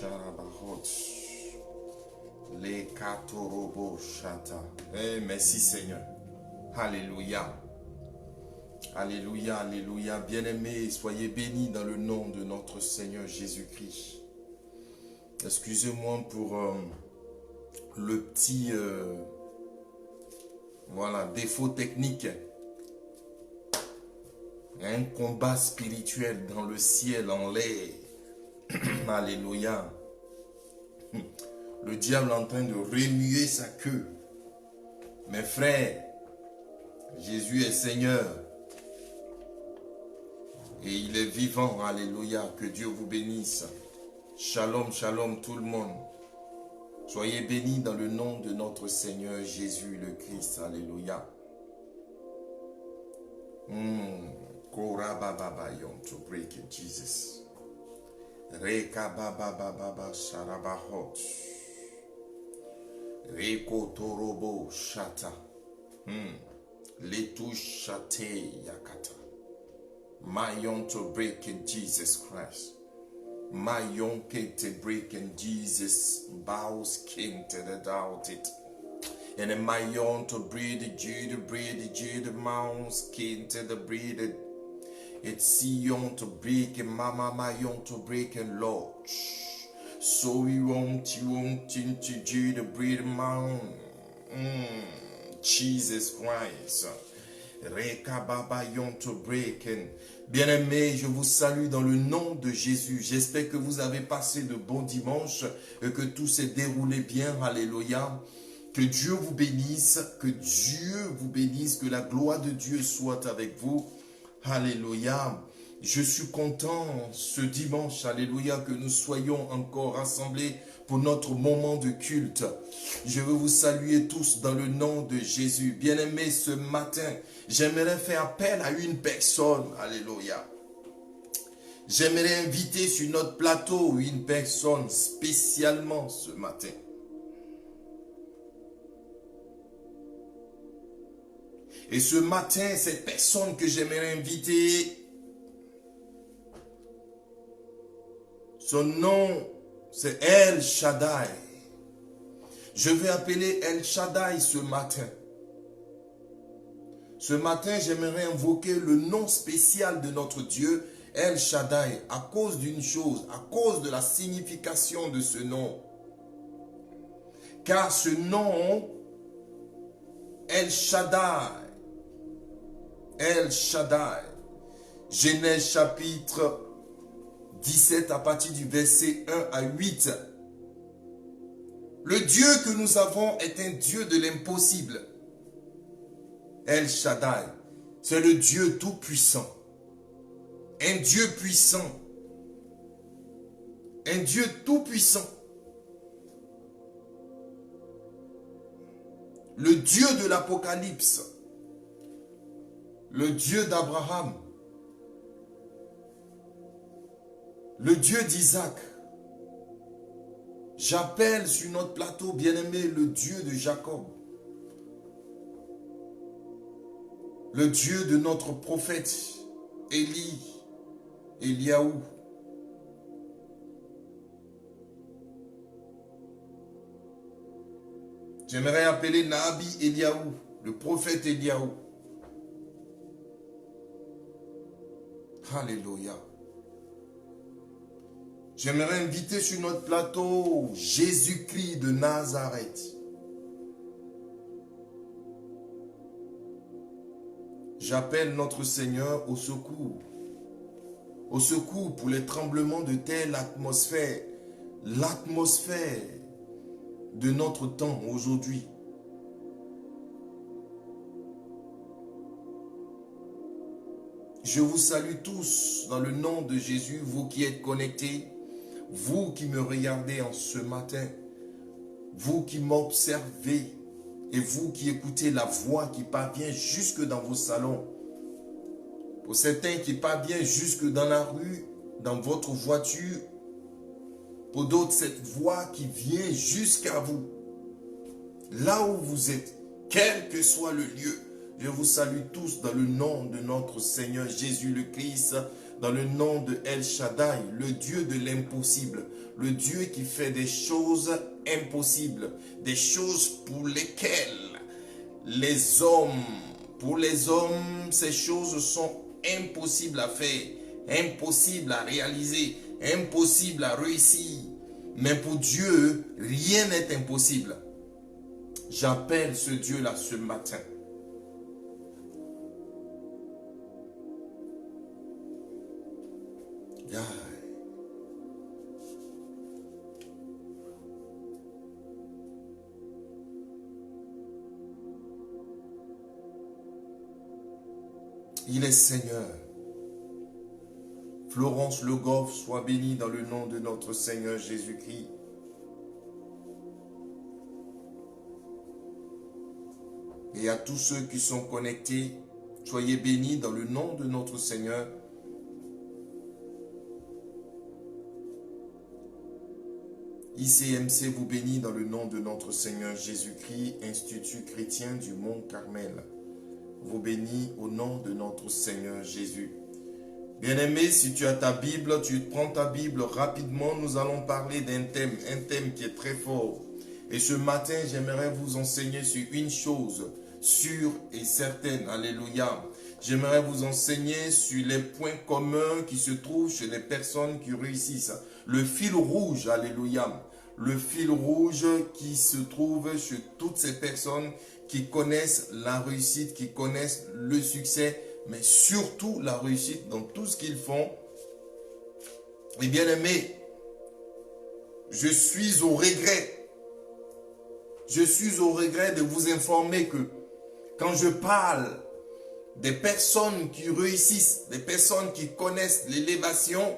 Sharabahot. Les Katorobo Shata. Merci Seigneur. Alléluia. Alléluia, alléluia. Bien-aimés, soyez bénis dans le nom de notre Seigneur Jésus-Christ. Excusez-moi pour le petit défaut technique. Un combat spirituel dans le ciel, en l'air. Alléluia. Le diable est en train de remuer sa queue. Mes frères, Jésus est Seigneur. Et il est vivant. Alléluia. Que Dieu vous bénisse. Shalom, shalom tout le monde. Soyez bénis dans le nom de notre Seigneur Jésus le Christ. Alléluia. To break it, Jesus. Reka baba baba sharabahot. Reko torobo shata. Letu shate yakata. Mayon to break it, Jesus Christ. Mayon to break it, Jesus bows king to the doubt it. And a mayon to breed the Jude mounts king to the breed it. It's Sion to break and Mama Mayon to break and Lord. So we want into Jude breed mount. Jesus Christ. Reka Baba Yon to break and bien-aimés, je vous salue dans le nom de Jésus. J'espère que vous avez passé de bons dimanches et que tout s'est déroulé bien. Alléluia. Que Dieu vous bénisse, que la gloire de Dieu soit avec vous. Alléluia. Je suis content ce dimanche, alléluia, que nous soyons encore rassemblés pour notre moment de culte. Je veux vous saluer tous dans le nom de Jésus. Bien-aimés, ce matin, j'aimerais faire appel à une personne, alléluia. J'aimerais inviter sur notre plateau une personne spécialement ce matin. Et ce matin, cette personne que j'aimerais inviter, son nom, c'est El Shaddai. Je vais appeler El Shaddai ce matin. Ce matin, j'aimerais invoquer le nom spécial de notre Dieu, El Shaddai, à cause d'une chose, à cause de la signification de ce nom. Car ce nom, El Shaddai, Genèse chapitre 17 à partir du verset 1 à 8. Le Dieu que nous avons est un Dieu de l'impossible. El Shaddai, c'est le Dieu tout-puissant. Un Dieu puissant. Un Dieu tout-puissant. Le Dieu de l'Apocalypse. Le Dieu d'Abraham, le Dieu d'Isaac. J'appelle sur notre plateau, bien-aimé, le Dieu de Jacob. Le Dieu de notre prophète, Eliaou. J'aimerais appeler Nabi Eliaou, le prophète Eliaou. Alléluia. J'aimerais inviter sur notre plateau Jésus-Christ de Nazareth. J'appelle notre Seigneur au secours. Au secours pour les tremblements de terre, l'atmosphère de notre temps aujourd'hui. Je vous salue tous dans le nom de Jésus, vous qui êtes connectés, vous qui me regardez en ce matin, vous qui m'observez et vous qui écoutez la voix qui parvient jusque dans vos salons. Pour certains qui parvient jusque dans la rue, dans votre voiture, pour d'autres cette voix qui vient jusqu'à vous, là où vous êtes, quel que soit le lieu. Je vous salue tous dans le nom de notre Seigneur Jésus le Christ. dans le nom de El Shaddai, le Dieu de l'impossible, le Dieu qui fait des choses impossibles, des choses pour lesquelles pour les hommes, ces choses sont impossibles à faire, impossibles à réaliser, impossibles à réussir. Mais pour Dieu, rien n'est impossible. J'appelle ce Dieu-là ce matin. Il est Seigneur. Florence Le Goff, soit bénie dans le nom de notre Seigneur Jésus-Christ. Et à tous ceux qui sont connectés, soyez bénis dans le nom de notre Seigneur. ICMC vous bénit dans le nom de notre Seigneur Jésus-Christ, Institut chrétien du Mont Carmel. Vous bénit au nom de notre Seigneur Jésus. Bien-aimé, si tu as ta Bible, tu prends ta Bible rapidement. Nous allons parler d'un thème qui est très fort. Et ce matin, j'aimerais vous enseigner sur une chose sûre et certaine. Alléluia. J'aimerais vous enseigner sur les points communs qui se trouvent chez les personnes qui réussissent. Le fil rouge, alléluia. Le fil rouge qui se trouve chez toutes ces personnes qui connaissent la réussite, qui connaissent le succès, mais surtout la réussite dans tout ce qu'ils font. Et bien aimé, je suis au regret de vous informer que quand je parle des personnes qui réussissent, des personnes qui connaissent l'élévation,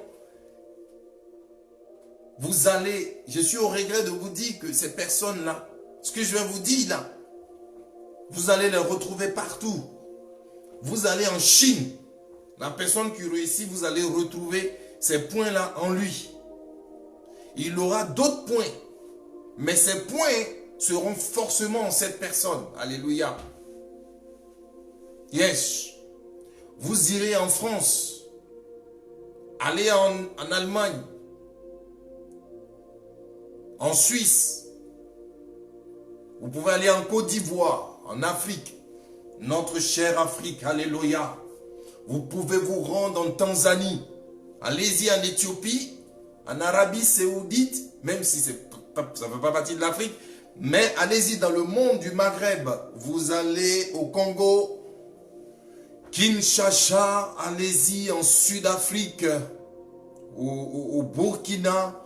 je suis au regret de vous dire que ces personnes-là, ce que je vais vous dire là, vous allez les retrouver partout. Vous allez en Chine. La personne qui réussit, vous allez retrouver ces points-là en lui. Il aura d'autres points. Mais ces points seront forcément en cette personne. Alléluia. Yes. Vous irez en France. Allez en Allemagne. En Suisse. Vous pouvez aller en Côte d'Ivoire. En Afrique, notre chère Afrique, alléluia. Vous pouvez vous rendre en Tanzanie. Allez-y en Éthiopie, en Arabie Saoudite, même si ça ne fait pas partie de l'Afrique, mais allez-y dans le monde du Maghreb. Vous allez au Congo, Kinshasa, allez-y en Sud-Afrique, au Burkina,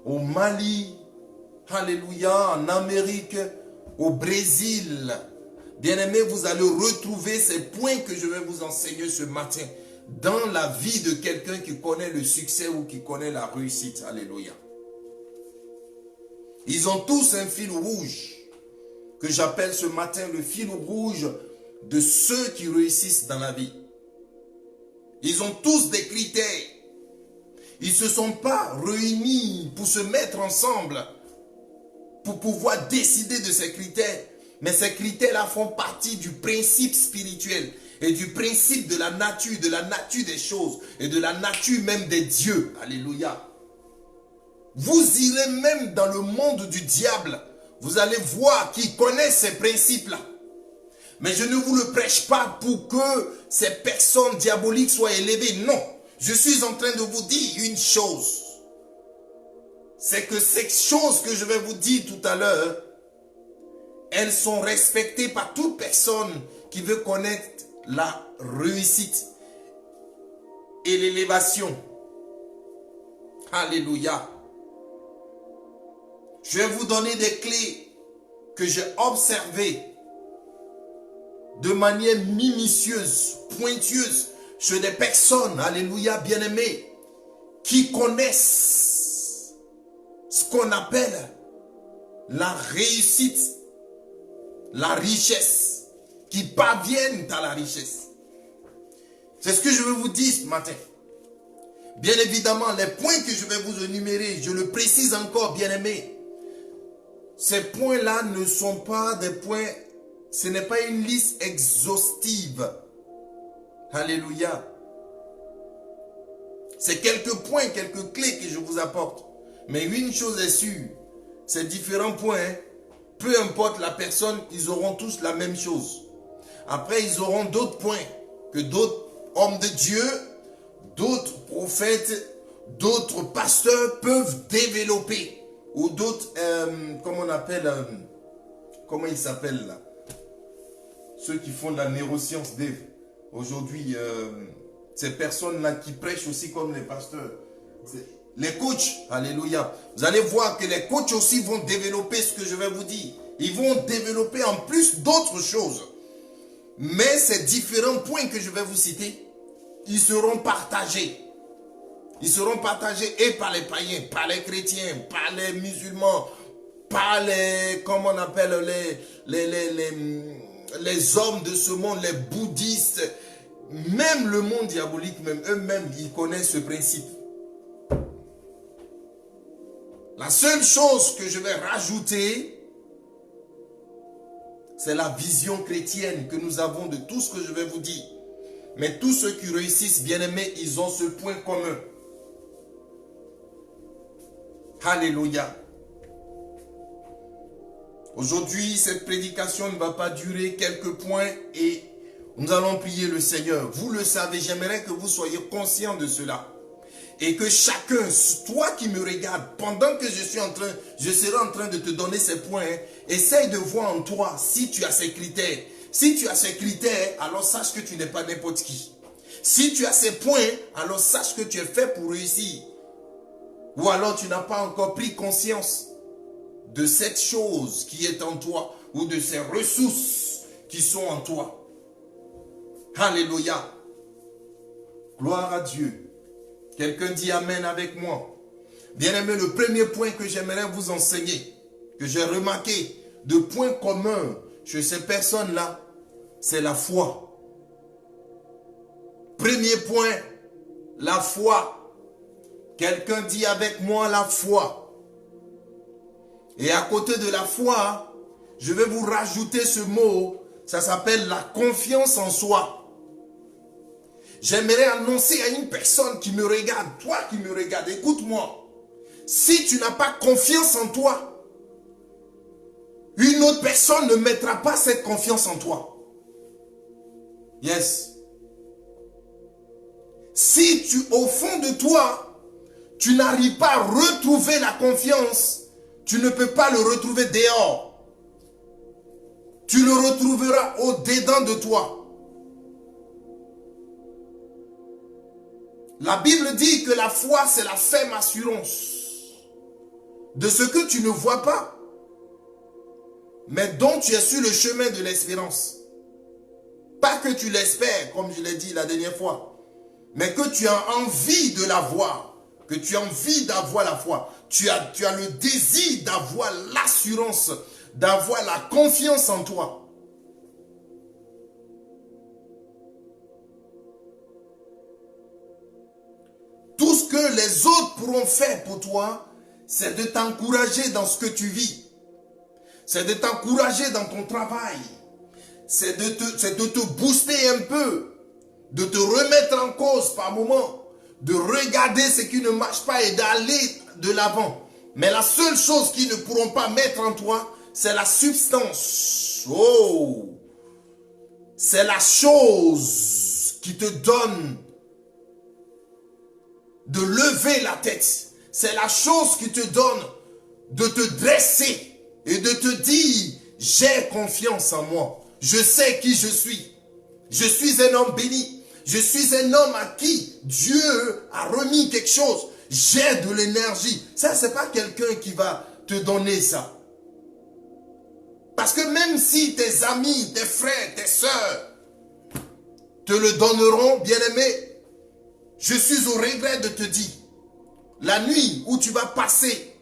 au Mali, alléluia, en Amérique, au Brésil. Bien-aimés, vous allez retrouver ces points que je vais vous enseigner ce matin dans la vie de quelqu'un qui connaît le succès ou qui connaît la réussite. Alléluia. Ils ont tous un fil rouge que j'appelle ce matin le fil rouge de ceux qui réussissent dans la vie. Ils ont tous des critères. Ils ne se sont pas réunis pour se mettre ensemble pour pouvoir décider de ces critères. Mais ces critères-là font partie du principe spirituel et du principe de la nature des choses et de la nature même des dieux. Alléluia. Vous irez même dans le monde du diable. Vous allez voir qu'ils connaissent ces principes-là. Mais je ne vous le prêche pas pour que ces personnes diaboliques soient élevées. Non. Je suis en train de vous dire une chose. C'est que ces choses que je vais vous dire tout à l'heure, elles sont respectées par toute personne qui veut connaître la réussite et l'élévation. Alléluia. Je vais vous donner des clés que j'ai observées de manière minutieuse, pointueuse, chez des personnes, alléluia, bien-aimées, qui connaissent ce qu'on appelle la réussite, la richesse, qui parviennent à la richesse. C'est ce que je veux vous dire ce matin. Bien évidemment, les points que je vais vous énumérer, je le précise encore, bien-aimés, ces points-là ne sont pas des points, ce n'est pas une liste exhaustive. Alléluia. C'est quelques points, quelques clés que je vous apporte. Mais une chose est sûre, ces différents points, peu importe la personne, ils auront tous la même chose. Après, ils auront d'autres points que d'autres hommes de Dieu, d'autres prophètes, d'autres pasteurs peuvent développer. Ou d'autres, comment on appelle, comment ils s'appellent là? Ceux qui font de la neuroscience, Dave. Aujourd'hui, ces personnes-là qui prêchent aussi comme les pasteurs. Les coachs, alléluia. Vous allez voir que les coachs aussi vont développer ce que je vais vous dire. Ils vont développer en plus d'autres choses. Mais ces différents points que je vais vous citer, ils seront partagés. Ils seront partagés et par les païens, par les chrétiens, par les musulmans, par les, comment on appelle, les hommes de ce monde, les bouddhistes, même le monde diabolique, même eux-mêmes, ils connaissent ce principe. La seule chose que je vais rajouter, c'est la vision chrétienne que nous avons de tout ce que je vais vous dire. Mais tous ceux qui réussissent, bien-aimés, ils ont ce point commun. Alléluia. Aujourd'hui, cette prédication ne va pas durer quelques points et nous allons prier le Seigneur. Vous le savez, j'aimerais que vous soyez conscients de cela. Et que chacun, toi qui me regardes, pendant que je serai en train de te donner ces points, essaye de voir en toi si tu as ces critères. Si tu as ces critères, alors sache que tu n'es pas n'importe qui. Si tu as ces points, alors sache que tu es fait pour réussir. Ou alors tu n'as pas encore pris conscience de cette chose qui est en toi ou de ces ressources qui sont en toi. Alléluia. Gloire à Dieu. Quelqu'un dit Amen avec moi. Bien-aimé, le premier point que j'aimerais vous enseigner, que j'ai remarqué de points communs chez ces personnes-là, c'est la foi. Premier point, la foi. Quelqu'un dit avec moi la foi. Et à côté de la foi, je vais vous rajouter ce mot, ça s'appelle la confiance en soi. J'aimerais annoncer à une personne qui me regarde, toi qui me regardes, écoute-moi. Si tu n'as pas confiance en toi, une autre personne ne mettra pas cette confiance en toi. Yes. Si au fond de toi, tu n'arrives pas à retrouver la confiance, tu ne peux pas le retrouver dehors. Tu le retrouveras au-dedans de toi. La Bible dit que la foi, c'est la ferme assurance de ce que tu ne vois pas, mais dont tu es sur le chemin de l'espérance. Pas que tu l'espères, comme je l'ai dit la dernière fois, mais que tu as envie de la voir, que tu as envie d'avoir la foi. Tu as le désir d'avoir l'assurance, d'avoir la confiance en toi. Tout ce que les autres pourront faire pour toi, c'est de t'encourager dans ce que tu vis. C'est de t'encourager dans ton travail. C'est de te booster un peu. De te remettre en cause par moment. De regarder ce qui ne marche pas et d'aller de l'avant. Mais la seule chose qu'ils ne pourront pas mettre en toi, c'est la substance. Oh! C'est la chose qui te donne de lever la tête. C'est la chose qui te donne de te dresser et de te dire, j'ai confiance en moi. Je sais qui je suis. Je suis un homme béni. Je suis un homme à qui Dieu a remis quelque chose. J'ai de l'énergie. Ça, c'est pas quelqu'un qui va te donner ça. Parce que même si tes amis, tes frères, tes sœurs te le donneront, bien-aimé, je suis au regret de te dire, la nuit où tu vas passer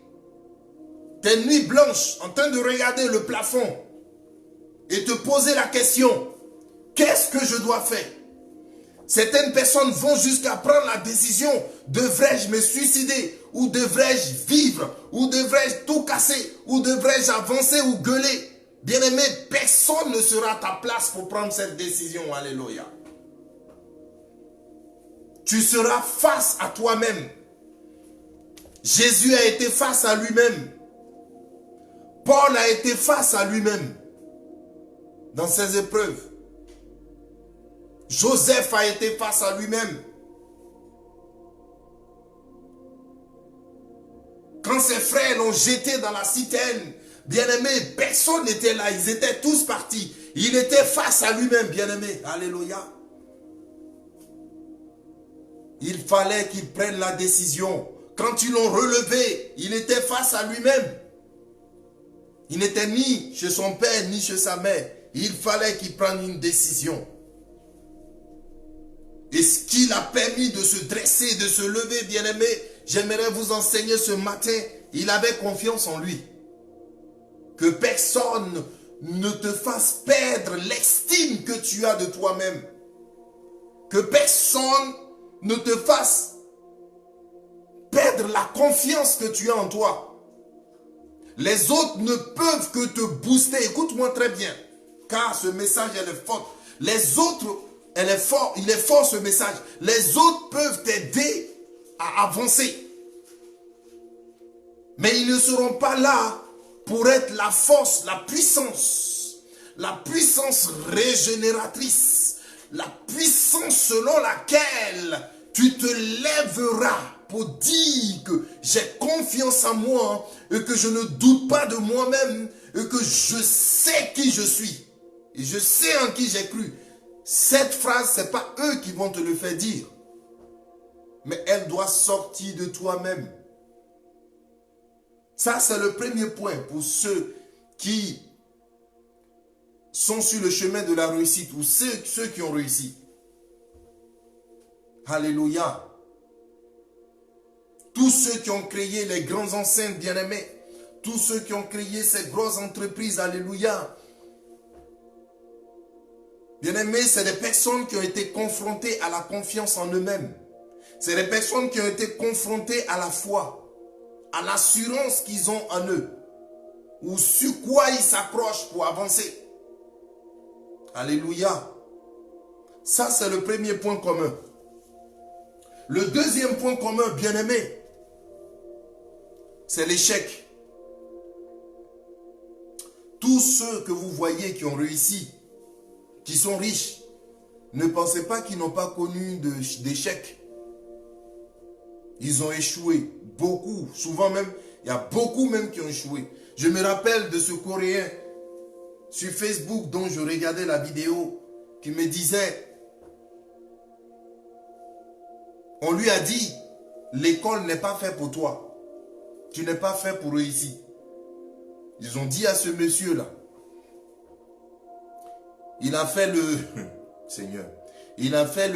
tes nuits blanches en train de regarder le plafond et te poser la question, qu'est-ce que je dois faire? Certaines personnes vont jusqu'à prendre la décision, devrais-je me suicider? Ou devrais-je vivre? Ou devrais-je tout casser? Ou devrais-je avancer ou gueuler? Bien-aimé, personne ne sera à ta place pour prendre cette décision. Alléluia. Tu seras face à toi-même. Jésus a été face à lui-même. Paul a été face à lui-même dans ses épreuves. Joseph a été face à lui-même. Quand ses frères l'ont jeté dans la citerne, bien-aimé, personne n'était là. Ils étaient tous partis. Il était face à lui-même, bien-aimé. Alléluia. Il fallait qu'il prenne la décision. Quand ils l'ont relevé, il était face à lui-même. Il n'était ni chez son père, ni chez sa mère. Il fallait qu'il prenne une décision. Et ce qui l'a permis de se dresser, de se lever, bien-aimé, j'aimerais vous enseigner ce matin, il avait confiance en lui. Que personne ne te fasse perdre l'estime que tu as de toi-même. Que personne ne te fasse perdre la confiance que tu as en toi. Les autres ne peuvent que te booster. Écoute-moi très bien, car ce message elle est fort. Les autres, il est fort ce message. Les autres peuvent t'aider à avancer. Mais ils ne seront pas là pour être la force, la puissance régénératrice, la puissance selon laquelle tu te lèveras pour dire que j'ai confiance en moi et que je ne doute pas de moi-même et que je sais qui je suis et je sais en qui j'ai cru. Cette phrase, ce n'est pas eux qui vont te le faire dire, mais elle doit sortir de toi-même. Ça, c'est le premier point pour ceux qui sont sur le chemin de la réussite ou ceux qui ont réussi. Alléluia. Tous ceux qui ont créé les grandes enceintes, bien-aimés, tous ceux qui ont créé ces grosses entreprises, alléluia. Bien-aimés, c'est des personnes qui ont été confrontées à la confiance en eux-mêmes. C'est des personnes qui ont été confrontées à la foi, à l'assurance qu'ils ont en eux, ou sur quoi ils s'accrochent pour avancer. Alléluia. Ça, c'est le premier point commun. Le deuxième point commun, bien-aimé, c'est l'échec. Tous ceux que vous voyez qui ont réussi, qui sont riches, ne pensez pas qu'ils n'ont pas connu d'échecs. Ils ont échoué. Beaucoup. Souvent même, il y a beaucoup même qui ont échoué. Je me rappelle de ce Coréen sur Facebook dont je regardais la vidéo qui me disait, on lui a dit, l'école n'est pas faite pour toi. Tu n'es pas fait pour réussir. Ils ont dit à ce monsieur-là, il a fait le... Seigneur, il a fait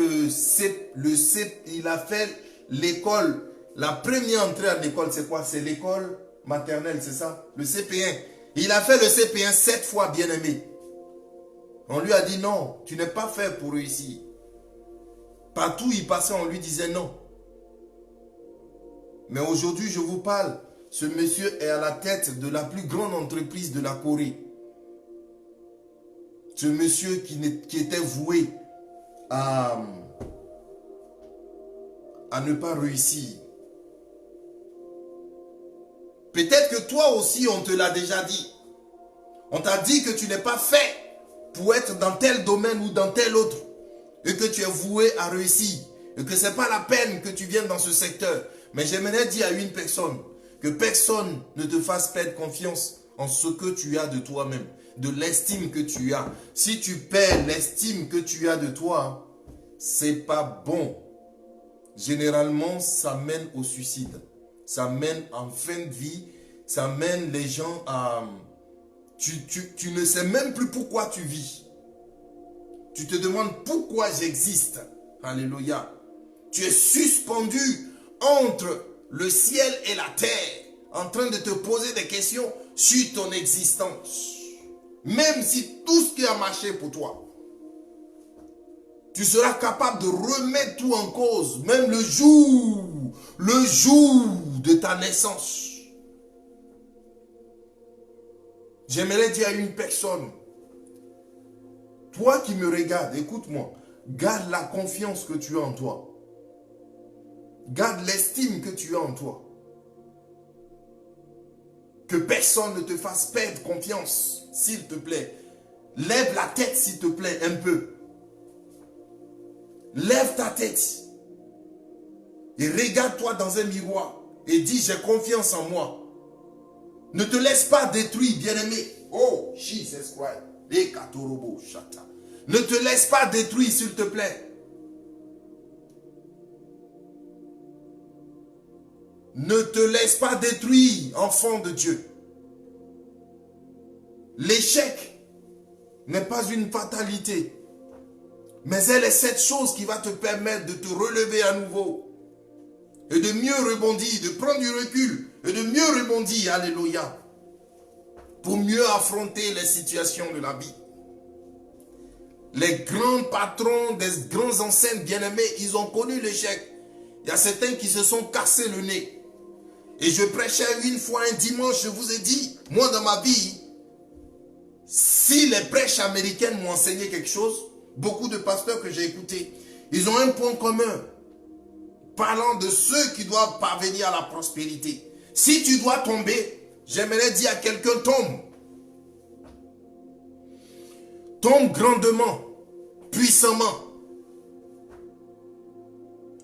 il a fait l'école. La première entrée à l'école, c'est quoi? C'est l'école maternelle, c'est ça? Le CP1. Il a fait le CP1 7 fois, bien-aimé. On lui a dit non, tu n'es pas fait pour réussir. Partout où il passait, on lui disait non. Mais aujourd'hui, je vous parle, ce monsieur est à la tête de la plus grande entreprise de la Corée. Ce monsieur qui était voué à ne pas réussir. Peut-être que toi aussi, on te l'a déjà dit. On t'a dit que tu n'es pas fait pour être dans tel domaine ou dans tel autre. Et que tu es voué à réussir. Et que ce n'est pas la peine que tu viennes dans ce secteur. Mais j'aimerais dire à une personne que personne ne te fasse perdre confiance en ce que tu as de toi-même, de l'estime que tu as. Si tu perds l'estime que tu as de toi, c'est pas bon. Généralement, ça mène au suicide. Ça mène en fin de vie, ça mène les gens à... Tu ne sais même plus pourquoi tu vis. Tu te demandes pourquoi j'existe. Alléluia. Tu es suspendu entre le ciel et la terre, en train de te poser des questions sur ton existence. Même si tout ce qui a marché pour toi, tu seras capable de remettre tout en cause, même le jour de ta naissance. J'aimerais dire à une personne, toi qui me regardes, écoute-moi, garde la confiance que tu as en toi. Garde l'estime que tu as en toi. Que personne ne te fasse perdre confiance, s'il te plaît. Lève la tête, s'il te plaît, un peu. Lève ta tête. Et regarde-toi dans un miroir. Et dis, j'ai confiance en moi. Ne te laisse pas détruire, bien-aimé. Oh, Jesus Christ. Ne te laisse pas détruire, s'il te plaît. Ne te laisse pas détruire, enfant de Dieu. L'échec n'est pas une fatalité, mais elle est cette chose qui va te permettre de te relever à nouveau et de mieux rebondir, de prendre du recul et de mieux rebondir, alléluia, pour mieux affronter les situations de la vie. Les grands patrons des grands enseignes bien-aimés, ils ont connu l'échec. Il y a certains qui se sont cassés le nez. Et je prêchais une fois un dimanche, je vous ai dit, moi dans ma vie, si les prêches américaines m'ont enseigné quelque chose, beaucoup de pasteurs que j'ai écoutés, ils ont un point commun, parlant de ceux qui doivent parvenir à la prospérité. Si tu dois tomber, j'aimerais dire à quelqu'un, tombe. Tombe grandement, puissamment.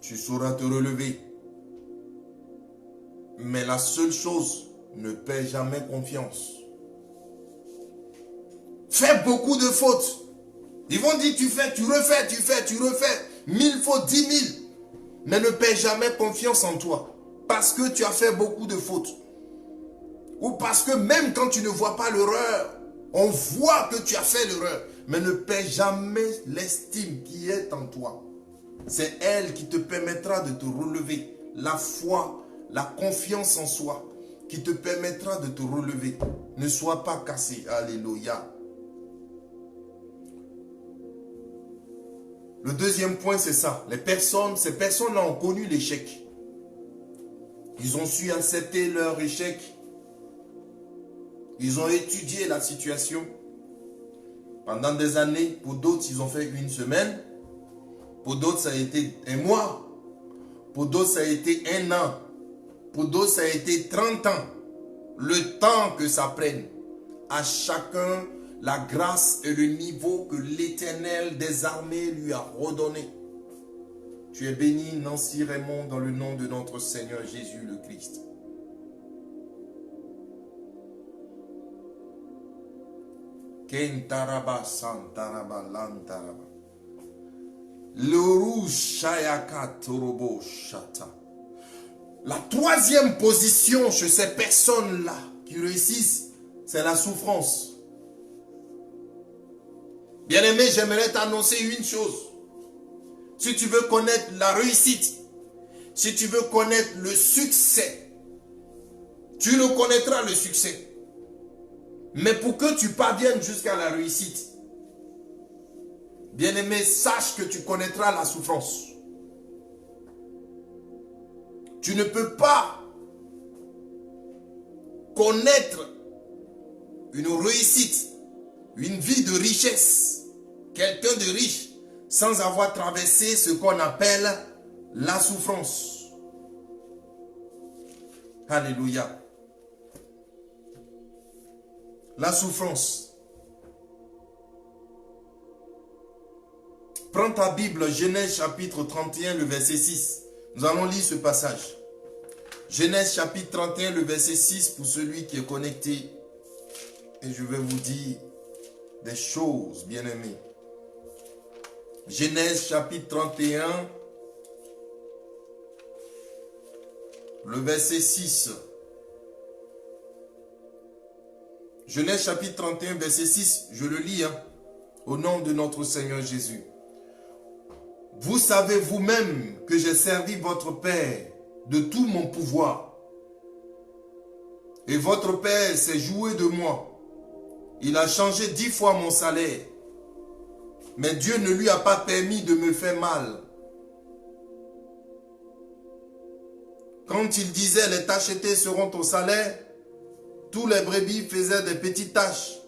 Tu sauras te relever. Mais la seule chose, ne perds jamais confiance. Fais beaucoup de fautes. Ils vont dire tu fais, tu refais, tu fais, tu refais. 1000 fautes, 10 000. Mais ne perds jamais confiance en toi. Parce que tu as fait beaucoup de fautes. Ou parce que même quand tu ne vois pas l'erreur, on voit que tu as fait l'erreur. Mais ne perds jamais l'estime qui est en toi. C'est elle qui te permettra de te relever. La foi, la confiance en soi qui te permettra de te relever. Ne sois pas cassé. Alléluia. Le deuxième point, c'est ça. Ces personnes-là ont connu l'échec. Ils ont su accepter leur échec. Ils ont étudié la situation. Pendant des années, pour d'autres, ils ont fait une semaine. Pour d'autres, ça a été un mois. Pour d'autres, ça a été un an. Pour d'autres, ça a été 30 ans. Le temps que ça prenne. À chacun, la grâce et le niveau que l'Éternel des armées lui a redonné. Tu es béni, Nancy Raymond, dans le nom de notre Seigneur Jésus le Christ. Kentaraba santaraba lantaraba. Leru shayaka torobo shata. La troisième position chez ces personnes-là qui réussissent, c'est la souffrance. Bien-aimé, j'aimerais t'annoncer une chose. Si tu veux connaître la réussite, si tu veux connaître le succès, tu le connaîtras le succès. Mais pour que tu parviennes jusqu'à la réussite, bien-aimé, sache que tu connaîtras la souffrance. Tu ne peux pas connaître une réussite, une vie de richesse, quelqu'un de riche, sans avoir traversé ce qu'on appelle la souffrance. Alléluia. La souffrance. Prends ta Bible, Genèse chapitre 31, le verset 6. Nous allons lire ce passage. Genèse chapitre 31, le verset 6 pour celui qui est connecté. Et je vais vous dire des choses, bien-aimés. Genèse chapitre 31, le verset 6. Genèse chapitre 31, verset 6, je le lis, au nom de notre Seigneur Jésus. Vous savez vous-même que j'ai servi votre Père de tout mon pouvoir. Et votre Père s'est joué de moi. Il a changé 10 fois mon salaire. Mais Dieu ne lui a pas permis de me faire mal. Quand il disait les tachetés seront au salaire, tous les brebis faisaient des petites taches.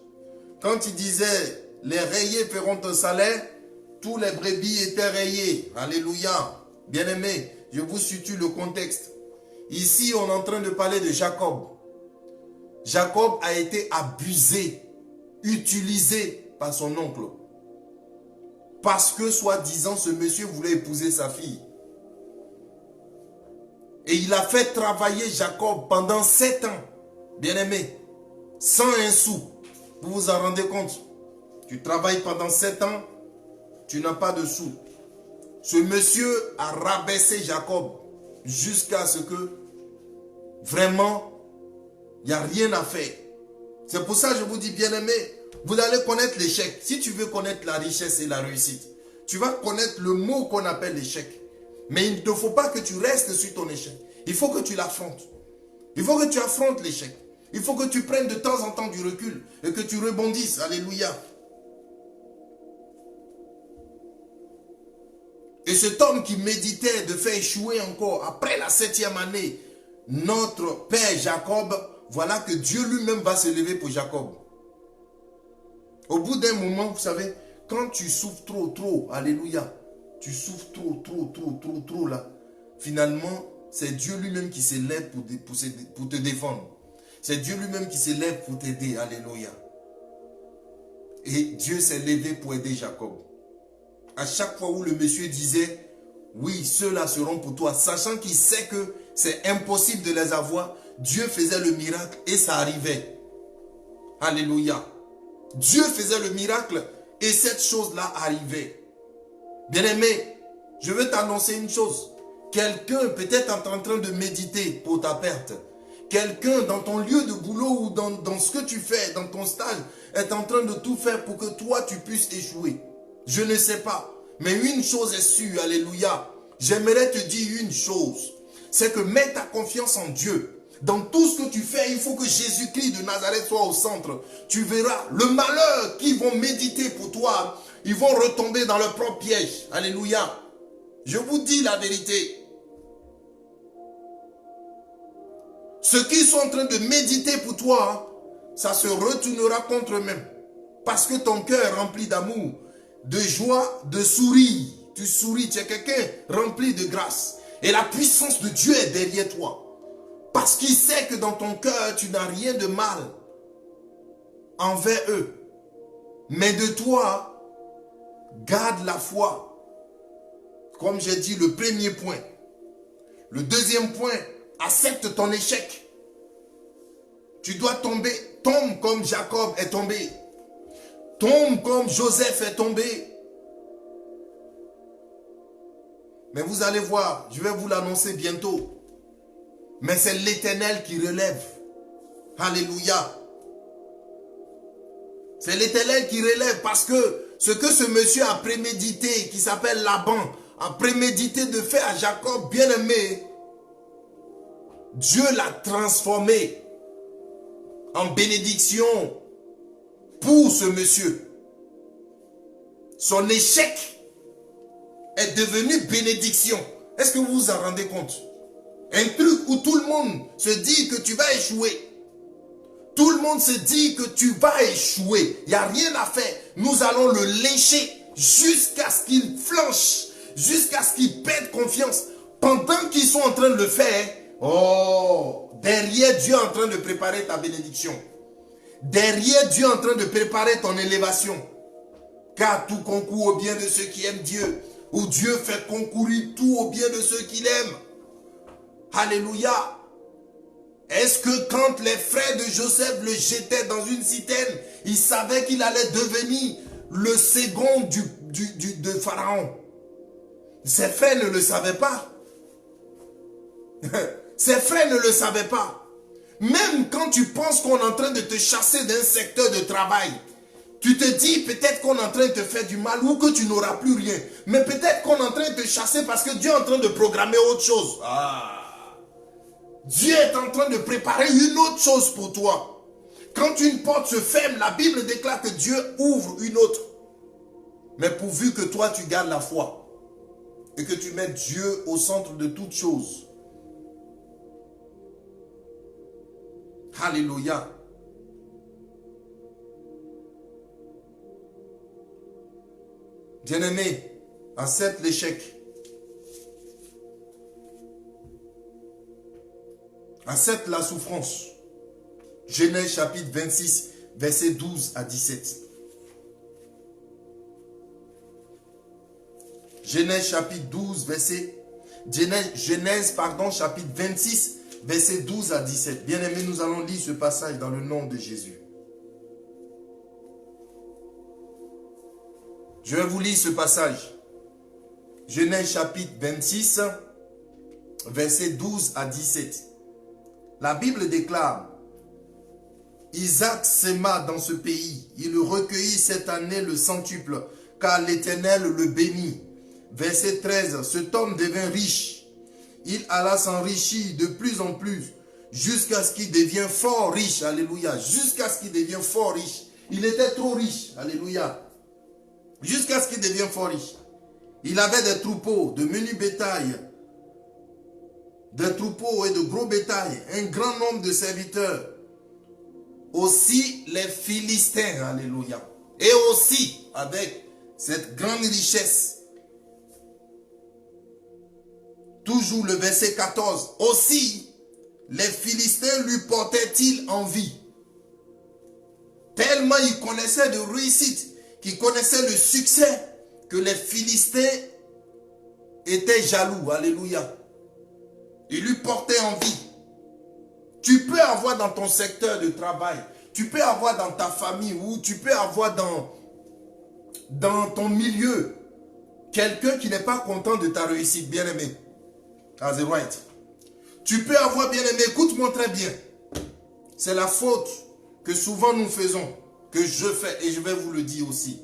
Quand il disait les rayés feront un salaire, tous les brebis étaient rayés. Alléluia. Bien-aimé, je vous situe le contexte. Ici, on est en train de parler de Jacob. Jacob a été abusé, utilisé par son oncle. Parce que, soi-disant, ce monsieur voulait épouser sa fille. Et il a fait travailler Jacob pendant 7 ans, bien-aimé, sans un sou. Vous vous en rendez compte? Tu travailles pendant 7 ans, tu n'as pas de sous. Ce monsieur a rabaissé Jacob jusqu'à ce que, vraiment, il n'y a rien à faire. C'est pour ça que je vous dis, bien-aimé, vous allez connaître l'échec. Si tu veux connaître la richesse et la réussite, tu vas connaître le mot qu'on appelle l'échec. Mais il ne faut pas que tu restes sur ton échec. Il faut que tu l'affrontes. Il faut que tu affrontes l'échec. Il faut que tu prennes de temps en temps du recul et que tu rebondisses. Alléluia. Et cet homme qui méditait de faire échouer encore, après la 7e année, notre père Jacob, voilà que Dieu lui-même va se lever pour Jacob. Au bout d'un moment, vous savez, quand tu souffres trop, alléluia, tu souffres trop là, finalement, c'est Dieu lui-même qui s'élève pour te défendre. C'est Dieu lui-même qui s'élève pour t'aider, alléluia. Et Dieu s'est levé pour aider Jacob. À chaque fois où le monsieur disait, oui, ceux-là seront pour toi, sachant qu'il sait que c'est impossible de les avoir, Dieu faisait le miracle et ça arrivait. Alléluia. Dieu faisait le miracle et cette chose-là arrivait. Bien-aimé, je veux t'annoncer une chose. Quelqu'un peut-être est en train de méditer pour ta perte. Quelqu'un dans ton lieu de boulot ou dans ce que tu fais, dans ton stage, est en train de tout faire pour que toi tu puisses échouer. Je ne sais pas. Mais une chose est sûre, alléluia. J'aimerais te dire une chose. C'est que mets ta confiance en Dieu. Dans tout ce que tu fais, il faut que Jésus-Christ de Nazareth soit au centre. Tu verras le malheur qu'ils vont méditer pour toi. Ils vont retomber dans leur propre piège. Alléluia. Je vous dis la vérité. Ceux qui sont en train de méditer pour toi, ça se retournera contre eux-mêmes. Parce que ton cœur est rempli d'amour, de joie, de sourire. Tu souris, tu es quelqu'un rempli de grâce. Et la puissance de Dieu est derrière toi. Parce qu'il sait que dans ton cœur, tu n'as rien de mal envers eux. Mais de toi, garde la foi. Comme j'ai dit, le premier point. Le deuxième point, accepte ton échec. Tu dois tomber. Tombe comme Jacob est tombé. Tombe comme Joseph est tombé. Mais vous allez voir, je vais vous l'annoncer bientôt. Mais c'est l'Éternel qui relève. Alléluia. C'est l'Éternel qui relève parce que ce que ce monsieur a prémédité, qui s'appelle Laban, a prémédité de faire à Jacob bien-aimé, Dieu l'a transformé en bénédiction pour ce monsieur. Son échec est devenu bénédiction. Est-ce que vous vous en rendez compte? Un truc où tout le monde se dit que tu vas échouer. Tout le monde se dit que tu vas échouer. Il n'y a rien à faire. Nous allons le lyncher jusqu'à ce qu'il flanche, jusqu'à ce qu'il perde confiance. Pendant qu'ils sont en train de le faire, oh, derrière Dieu est en train de préparer ta bénédiction. Derrière Dieu est en train de préparer ton élévation. Car tout concourt au bien de ceux qui aiment Dieu. Ou Dieu fait concourir tout au bien de ceux qui l'aiment. Alléluia. Est-ce que quand les frères de Joseph le jetaient dans une citerne, ils savaient qu'il allait devenir le second de Pharaon? Ses frères ne le savaient pas. Ses frères ne le savaient pas. Même quand tu penses qu'on est en train de te chasser d'un secteur de travail, tu te dis peut-être qu'on est en train de te faire du mal ou que tu n'auras plus rien. Mais peut-être qu'on est en train de te chasser parce que Dieu est en train de programmer autre chose. Dieu est en train de préparer une autre chose pour toi. Quand une porte se ferme, la Bible déclare que Dieu ouvre une autre. Mais pourvu que toi tu gardes la foi et que tu mettes Dieu au centre de toutes choses. Alléluia. Bien-aimé, accepte l'échec. Accepte la souffrance. Genèse chapitre 26, versets 12 à 17. Genèse chapitre 12, chapitre 26, versets 12 à 17. Bien-aimés, nous allons lire ce passage dans le nom de Jésus. Je vais vous lire ce passage. Genèse chapitre 26, versets 12 à 17. La Bible déclare: Isaac sema dans ce pays. Il recueillit cette année le centuple, car l'Éternel le bénit. Verset 13. Cet homme devint riche. Il alla s'enrichir de plus en plus, jusqu'à ce qu'il devienne fort riche. Alléluia. Jusqu'à ce qu'il devienne fort riche. Il était trop riche. Alléluia. Jusqu'à ce qu'il devienne fort riche. Il avait des troupeaux, de menus bétail, des troupeaux et de gros bétail, un grand nombre de serviteurs. Aussi les Philistins, alléluia. Et aussi, avec cette grande richesse, toujours le verset 14, aussi les Philistins lui portaient-ils envie. Tellement ils connaissaient de réussite, qu'ils connaissaient le succès, que les Philistins étaient jaloux, alléluia. Ils lui portaient envie. Tu peux avoir dans ton secteur de travail, tu peux avoir dans ta famille, ou tu peux avoir dans ton milieu quelqu'un qui n'est pas content de ta réussite, bien-aimé. As right. Tu peux avoir, bien-aimé, écoute-moi très bien. C'est la faute que souvent nous faisons, que je fais, et je vais vous le dire aussi.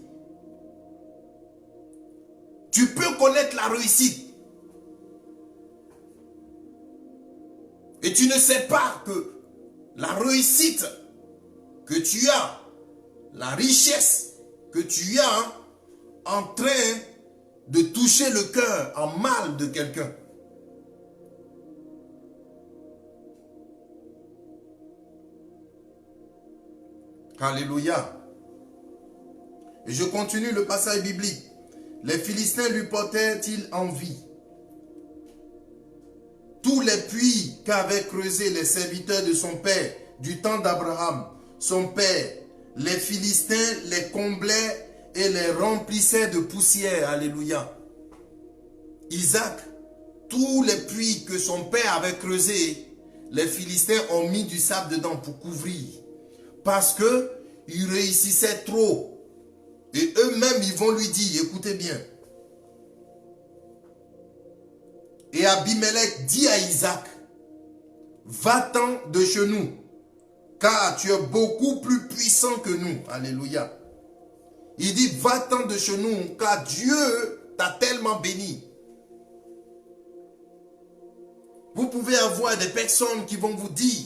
Tu peux connaître la réussite. Et tu ne sais pas que la réussite que tu as, la richesse que tu as en train de toucher le cœur en mal de quelqu'un. Alléluia. Et je continue le passage biblique. Les Philistins lui portaient-ils envie? Tous les puits qu'avaient creusés les serviteurs de son père, du temps d'Abraham, son père, les Philistins les comblaient et les remplissaient de poussière. Alléluia. Isaac, tous les puits que son père avait creusés, les Philistins ont mis du sable dedans pour couvrir. Parce qu'ils réussissaient trop. Et eux-mêmes, ils vont lui dire, écoutez bien. Et Abimelech dit à Isaac, va-t'en de chez nous, car tu es beaucoup plus puissant que nous. Alléluia. Il dit, va-t'en de chez nous, car Dieu t'a tellement béni. Vous pouvez avoir des personnes qui vont vous dire,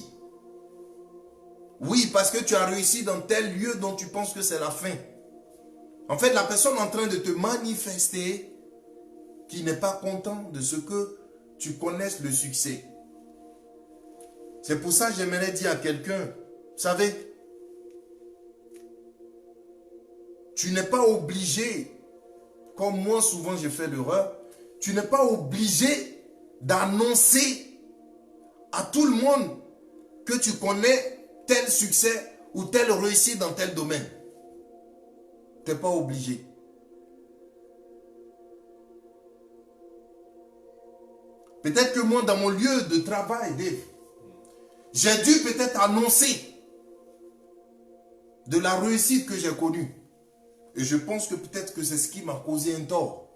oui, parce que tu as réussi dans tel lieu dont tu penses que c'est la fin. En fait, la personne en train de te manifester qui n'est pas content de ce que tu connaisses le succès. C'est pour ça que j'aimerais dire à quelqu'un, vous savez, tu n'es pas obligé, comme moi souvent j'ai fait l'erreur, tu n'es pas obligé d'annoncer à tout le monde que tu connais tel succès ou telle réussite dans tel domaine. Tu n'es pas obligé. Peut-être que moi, dans mon lieu de travail, Dave, j'ai dû peut-être annoncer de la réussite que j'ai connue. Et je pense que peut-être que c'est ce qui m'a causé un tort.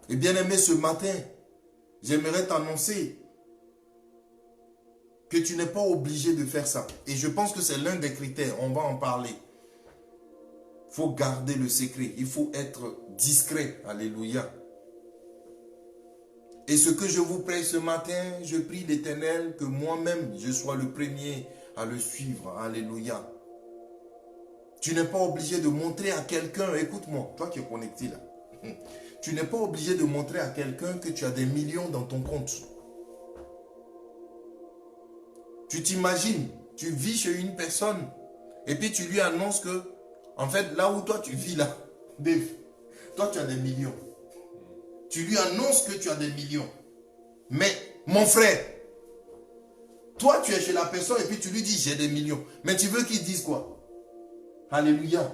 Et bien aimé, ce matin, j'aimerais t'annoncer que tu n'es pas obligé de faire ça. Et je pense que c'est l'un des critères, on va en parler. Il faut garder le secret, il faut être discret. Alléluia. Et ce que je vous prie ce matin, je prie l'Éternel que moi-même, je sois le premier à le suivre. Alléluia. Tu n'es pas obligé de montrer à quelqu'un, écoute-moi, toi qui es connecté là. Tu n'es pas obligé de montrer à quelqu'un que tu as des millions dans ton compte. Tu t'imagines, tu vis chez une personne et puis tu lui annonces que, en fait, là où toi tu vis là, Dave, toi tu as des millions. Tu lui annonces que tu as des millions. Mais, mon frère, Toi, tu es chez la personne et puis tu lui dis, j'ai des millions. Mais tu veux qu'il dise quoi? Alléluia.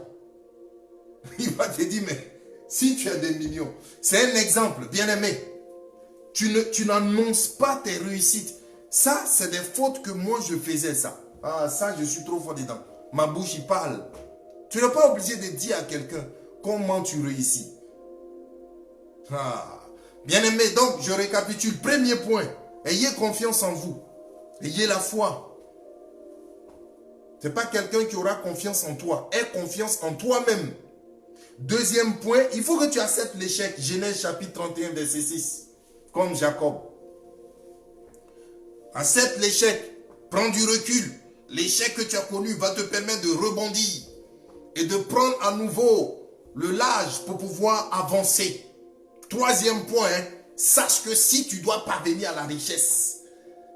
Il va te dire, mais si tu as des millions, c'est un exemple, bien-aimé. Tu n'annonces pas tes réussites. Ça, c'est des fautes que moi, je faisais ça. Ah, ça, je suis trop fort dedans. Ma bouche, il parle. Tu n'es pas obligé de dire à quelqu'un comment tu réussis. Ah. Bien-aimé, donc, je récapitule. Premier point, ayez confiance en vous. Ayez la foi. Ce n'est pas quelqu'un qui aura confiance en toi. Aie confiance en toi-même. Deuxième point, il faut que tu acceptes l'échec. Genèse chapitre 31, verset 6. Comme Jacob. Accepte l'échec. Prends du recul. L'échec que tu as connu va te permettre de rebondir et de prendre à nouveau le large pour pouvoir avancer. Troisième point, sache que si tu dois parvenir à la richesse,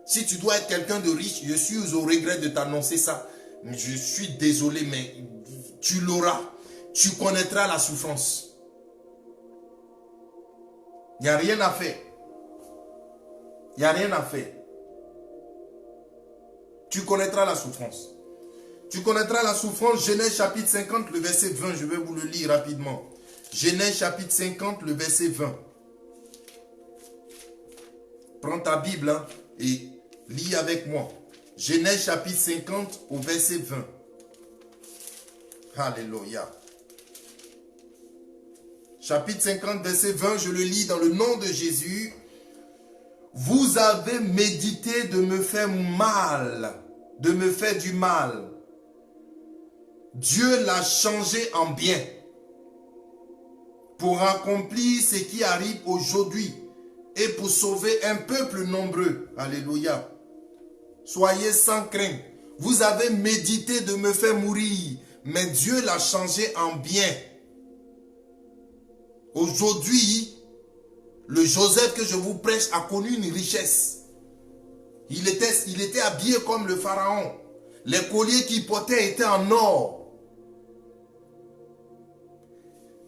si tu dois être quelqu'un de riche, je suis au regret de t'annoncer ça. Je suis désolé, mais tu l'auras. Tu connaîtras la souffrance. Il n'y a rien à faire. Il n'y a rien à faire. Tu connaîtras la souffrance. Tu connaîtras la souffrance. Genèse chapitre 50, le verset 20. Je vais vous le lire rapidement. Genèse chapitre 50, le verset 20. Prends ta Bible hein, et lis avec moi. Genèse chapitre 50 au verset 20. Alléluia. Chapitre 50, verset 20, je le lis dans le nom de Jésus. Vous avez médité de me faire mal, de me faire du mal. Dieu l'a changé en bien pour accomplir ce qui arrive aujourd'hui et pour sauver un peuple nombreux. Alléluia. Soyez sans crainte. Vous avez médité de me faire mourir, mais Dieu l'a changé en bien. Aujourd'hui, le Joseph que je vous prêche a connu une richesse. Il était habillé comme le pharaon. Les colliers qu'il portait étaient en or.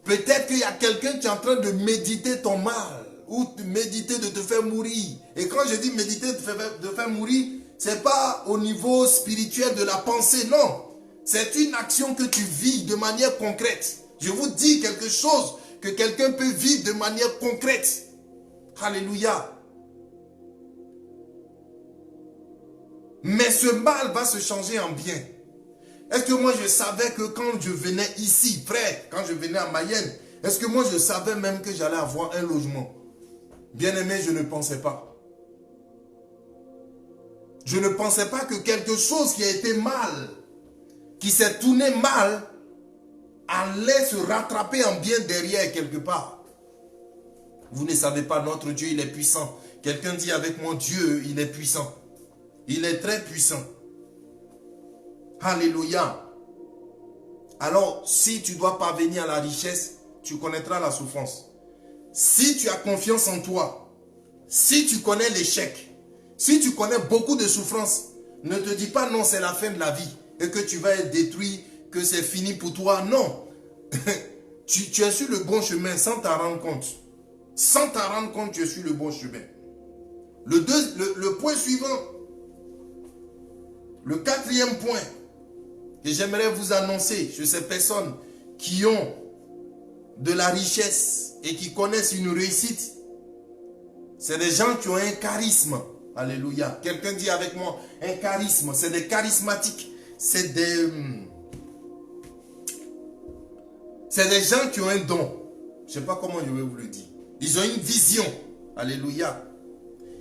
Peut-être qu'il y a quelqu'un qui est en train de méditer ton mal ou de méditer de te faire mourir. Et quand je dis méditer de te faire mourir, ce n'est pas au niveau spirituel de la pensée, non. C'est une action que tu vis de manière concrète. Je vous dis quelque chose que quelqu'un peut vivre de manière concrète. Alléluia. Mais ce mal va se changer en bien. Est-ce que moi je savais que quand je venais ici, frère, quand je venais à Mayenne, est-ce que moi je savais même que j'allais avoir un logement? Bien aimé, je ne pensais pas. Je ne pensais pas que quelque chose qui a été mal, qui s'est tourné mal, allait se rattraper en bien derrière quelque part. Vous ne savez pas, notre Dieu, il est puissant. Quelqu'un dit avec moi, Dieu, il est puissant. Il est très puissant. Alléluia. Alors, si tu dois parvenir à la richesse, tu connaîtras la souffrance. Si tu as confiance en toi, si tu connais l'échec, si tu connais beaucoup de souffrance, ne te dis pas non, c'est la fin de la vie et que tu vas être détruit, que c'est fini pour toi. Non. tu es sur le bon chemin sans t'en rendre compte. Sans t'en rendre compte, tu es sur le bon chemin. Le point suivant, le quatrième point que j'aimerais vous annoncer sur ces personnes qui ont de la richesse et qui connaissent une réussite, c'est des gens qui ont un charisme. Alléluia. Quelqu'un dit avec moi, un charisme, c'est des charismatiques. C'est des gens qui ont un don. Je ne sais pas comment je vais vous le dire. Ils ont une vision. Alléluia.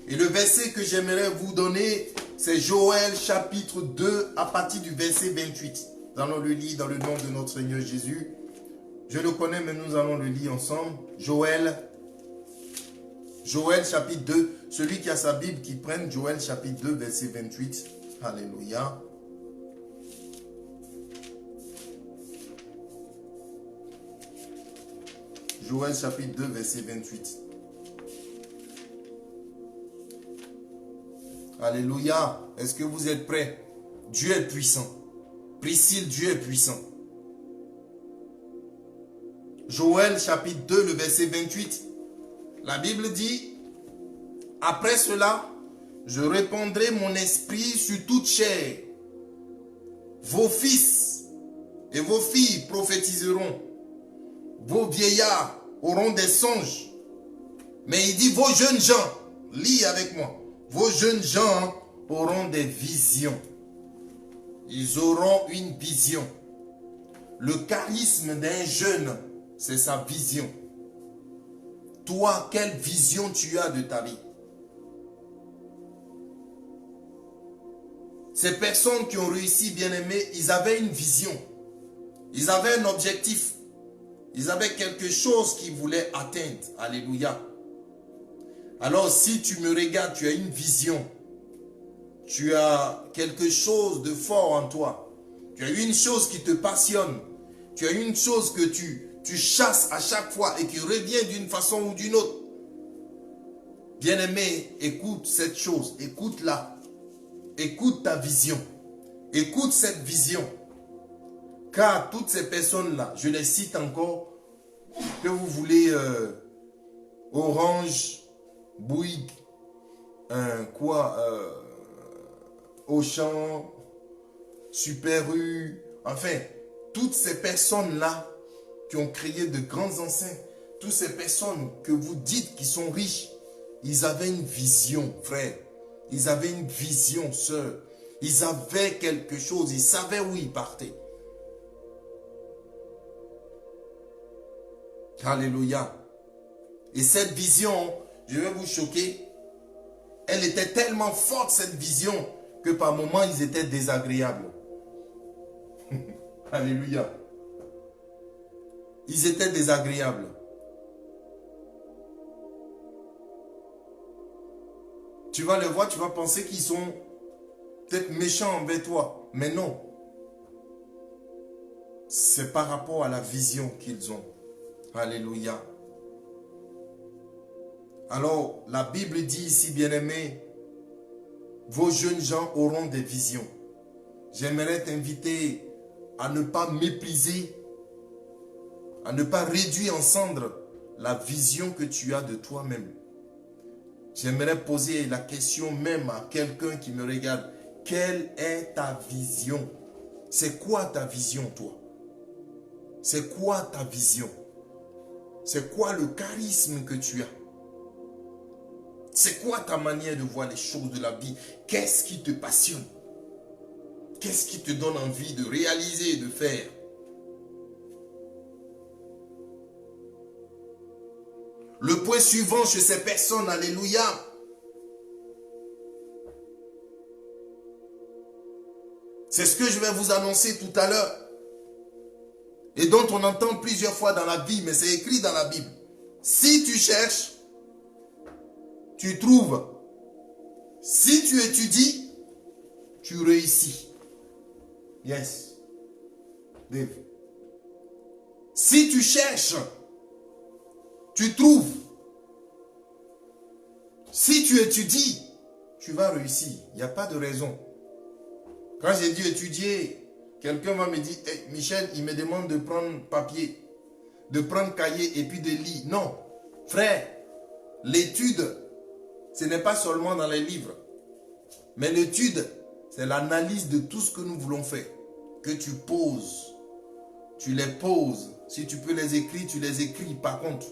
Et le verset que j'aimerais vous donner, c'est Joël chapitre 2 à partir du verset 28. Nous allons le lire dans le nom de notre Seigneur Jésus. Je le connais, mais nous allons le lire ensemble. Joël chapitre 2. Celui qui a sa Bible, qui prenne Joël chapitre 2, verset 28. Alléluia. Joël chapitre 2, verset 28. Alléluia. Est-ce que vous êtes prêts? Dieu est puissant. Priscille, Dieu est puissant. Joël chapitre 2, le verset 28. La Bible dit, après cela, je répandrai mon esprit sur toute chair. Vos fils et vos filles prophétiseront. Vos vieillards auront des songes. Mais il dit, vos jeunes gens, lis avec moi, vos jeunes gens auront des visions. Ils auront une vision. Le charisme d'un jeune, c'est sa vision. Toi, quelle vision tu as de ta vie? Ces personnes qui ont réussi, bien-aimés, ils avaient une vision. Ils avaient un objectif. Ils avaient quelque chose qu'ils voulaient atteindre. Alléluia. Alors, si tu me regardes, tu as une vision. Tu as quelque chose de fort en toi. Tu as une chose qui te passionne. Tu as une chose que tu chasses à chaque fois et qui revient d'une façon ou d'une autre. Bien-aimé, écoute cette chose. Écoute-la. Écoute ta vision. Écoute cette vision. Car toutes ces personnes-là, je les cite encore, que vous voulez Orange, Bouygues, Auchan, Super U, enfin, toutes ces personnes-là qui ont créé de grandes enseignes, toutes ces personnes que vous dites qui sont riches, ils avaient une vision, frère. Ils avaient une vision, sœur. Ils avaient quelque chose, ils savaient où ils partaient. Alléluia. Et cette vision, je vais vous choquer, elle était tellement forte, cette vision, que par moments, ils étaient désagréables. Alléluia. Ils étaient désagréables. Tu vas les voir, tu vas penser qu'ils sont peut-être méchants envers toi. Mais non. C'est par rapport à la vision qu'ils ont. Alléluia. Alors, la Bible dit ici, bien-aimés, vos jeunes gens auront des visions. J'aimerais t'inviter à ne pas mépriser, à ne pas réduire en cendres la vision que tu as de toi-même. J'aimerais poser la question même à quelqu'un qui me regarde. Quelle est ta vision? C'est quoi ta vision, toi? C'est quoi ta vision? C'est quoi le charisme que tu as? C'est quoi ta manière de voir les choses de la vie? Qu'est-ce qui te passionne? Qu'est-ce qui te donne envie de réaliser et de faire? Le point suivant chez ces personnes, alléluia. C'est ce que je vais vous annoncer tout à l'heure. Et dont on entend plusieurs fois dans la Bible, mais c'est écrit dans la Bible. Si tu cherches, tu trouves. Si tu étudies, tu réussis. Yes. Dave. Si tu cherches, tu trouves. Si tu étudies, tu vas réussir. Il n'y a pas de raison. Quand j'ai dit étudier, quelqu'un va me dire, hey, Michel, il me demande de prendre papier, de prendre cahier et puis de lire. Non, frère, l'étude, ce n'est pas seulement dans les livres. Mais l'étude, c'est l'analyse de tout ce que nous voulons faire. Que tu poses. Tu les poses. Si tu peux les écrire, tu les écris. Par contre,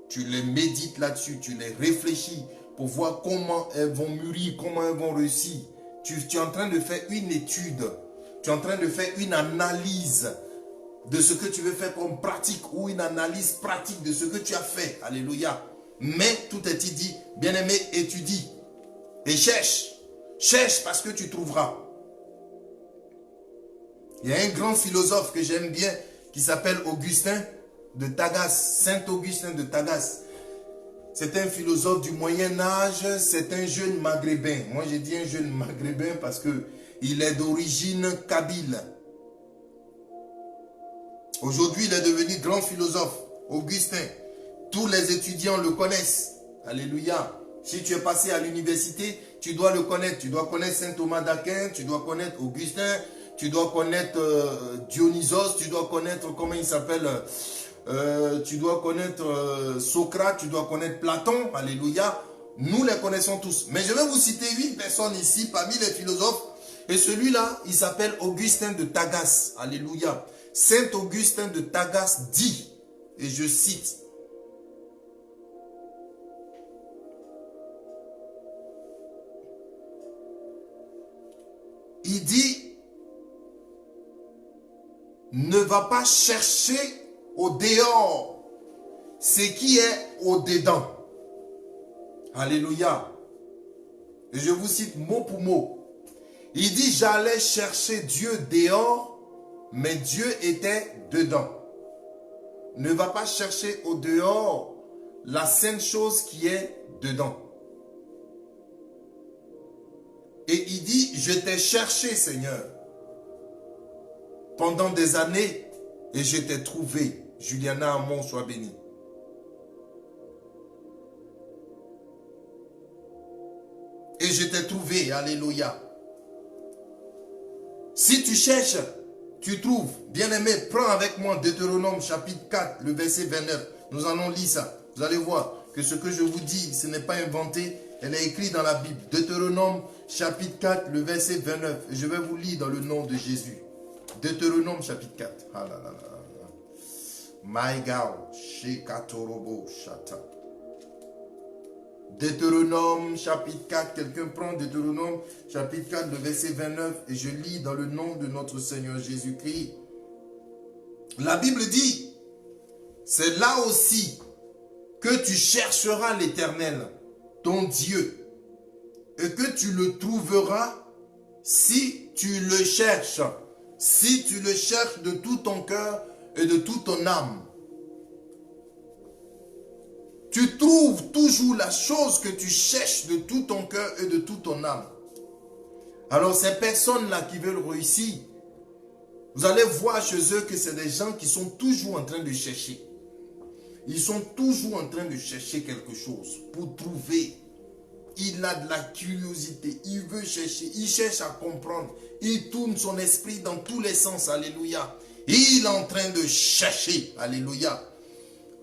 tu les médites là-dessus. Tu les réfléchis pour voir comment elles vont mûrir, comment elles vont réussir. Tu es en train de faire une étude. Tu es en train de faire une analyse de ce que tu veux faire comme pratique ou une analyse pratique de ce que tu as fait. Alléluia. Mais tout est dit, bien-aimé, étudie et cherche. Cherche parce que tu trouveras. Il y a un grand philosophe que j'aime bien qui s'appelle Augustin de Tagas, Saint Augustin de Tagas. C'est un philosophe du Moyen-Âge, c'est un jeune maghrébin. Moi j'ai dit un jeune maghrébin parce que il est d'origine kabyle. Aujourd'hui il est devenu grand philosophe, Augustin. Tous les étudiants le connaissent. Alléluia. Si tu es passé à l'université, tu dois le connaître. Tu dois connaître Saint Thomas d'Aquin, tu dois connaître Augustin, tu dois connaître Dionysos, tu dois connaître, comment il s'appelle, tu dois connaître Socrate, tu dois connaître Platon. Alléluia. Nous les connaissons tous. Mais je vais vous citer 8 personnes ici parmi les philosophes. Et celui-là, il s'appelle Augustin de Tagas. Alléluia. Saint Augustin de Tagas dit, et je cite, il dit, ne va pas chercher au dehors ce qui est au dedans. Alléluia. Et je vous cite mot pour mot. Il dit, j'allais chercher Dieu dehors, mais Dieu était dedans. Ne va pas chercher au dehors la sainte chose qui est dedans. Et il dit, je t'ai cherché, Seigneur, pendant des années, et je t'ai trouvé. Juliana Amon, sois bénie. Et je t'ai trouvé, alléluia. Si tu cherches, tu trouves. Bien-aimé, prends avec moi Deutéronome chapitre 4, le verset 29. Nous allons lire ça. Vous allez voir que ce que je vous dis, ce n'est pas inventé. Elle est écrite dans la Bible. Deutéronome chapitre 4, le verset 29. Et je vais vous lire dans le nom de Jésus. Deutéronome chapitre 4. Ah là là là là. My God. Shekatorobo Shata. Deutéronome chapitre 4, quelqu'un prend Deutéronome chapitre 4, le verset 29, et je lis dans le nom de notre Seigneur Jésus-Christ. La Bible dit, c'est là aussi que tu chercheras l'Éternel, ton Dieu, et que tu le trouveras si tu le cherches de tout ton cœur et de toute ton âme. Tu trouves toujours la chose que tu cherches de tout ton cœur et de toute ton âme. Alors ces personnes-là qui veulent réussir, vous allez voir chez eux que c'est des gens qui sont toujours en train de chercher. Ils sont toujours en train de chercher quelque chose pour trouver. Il a de la curiosité, il veut chercher, il cherche à comprendre. Il tourne son esprit dans tous les sens, alléluia. Il est en train de chercher, alléluia.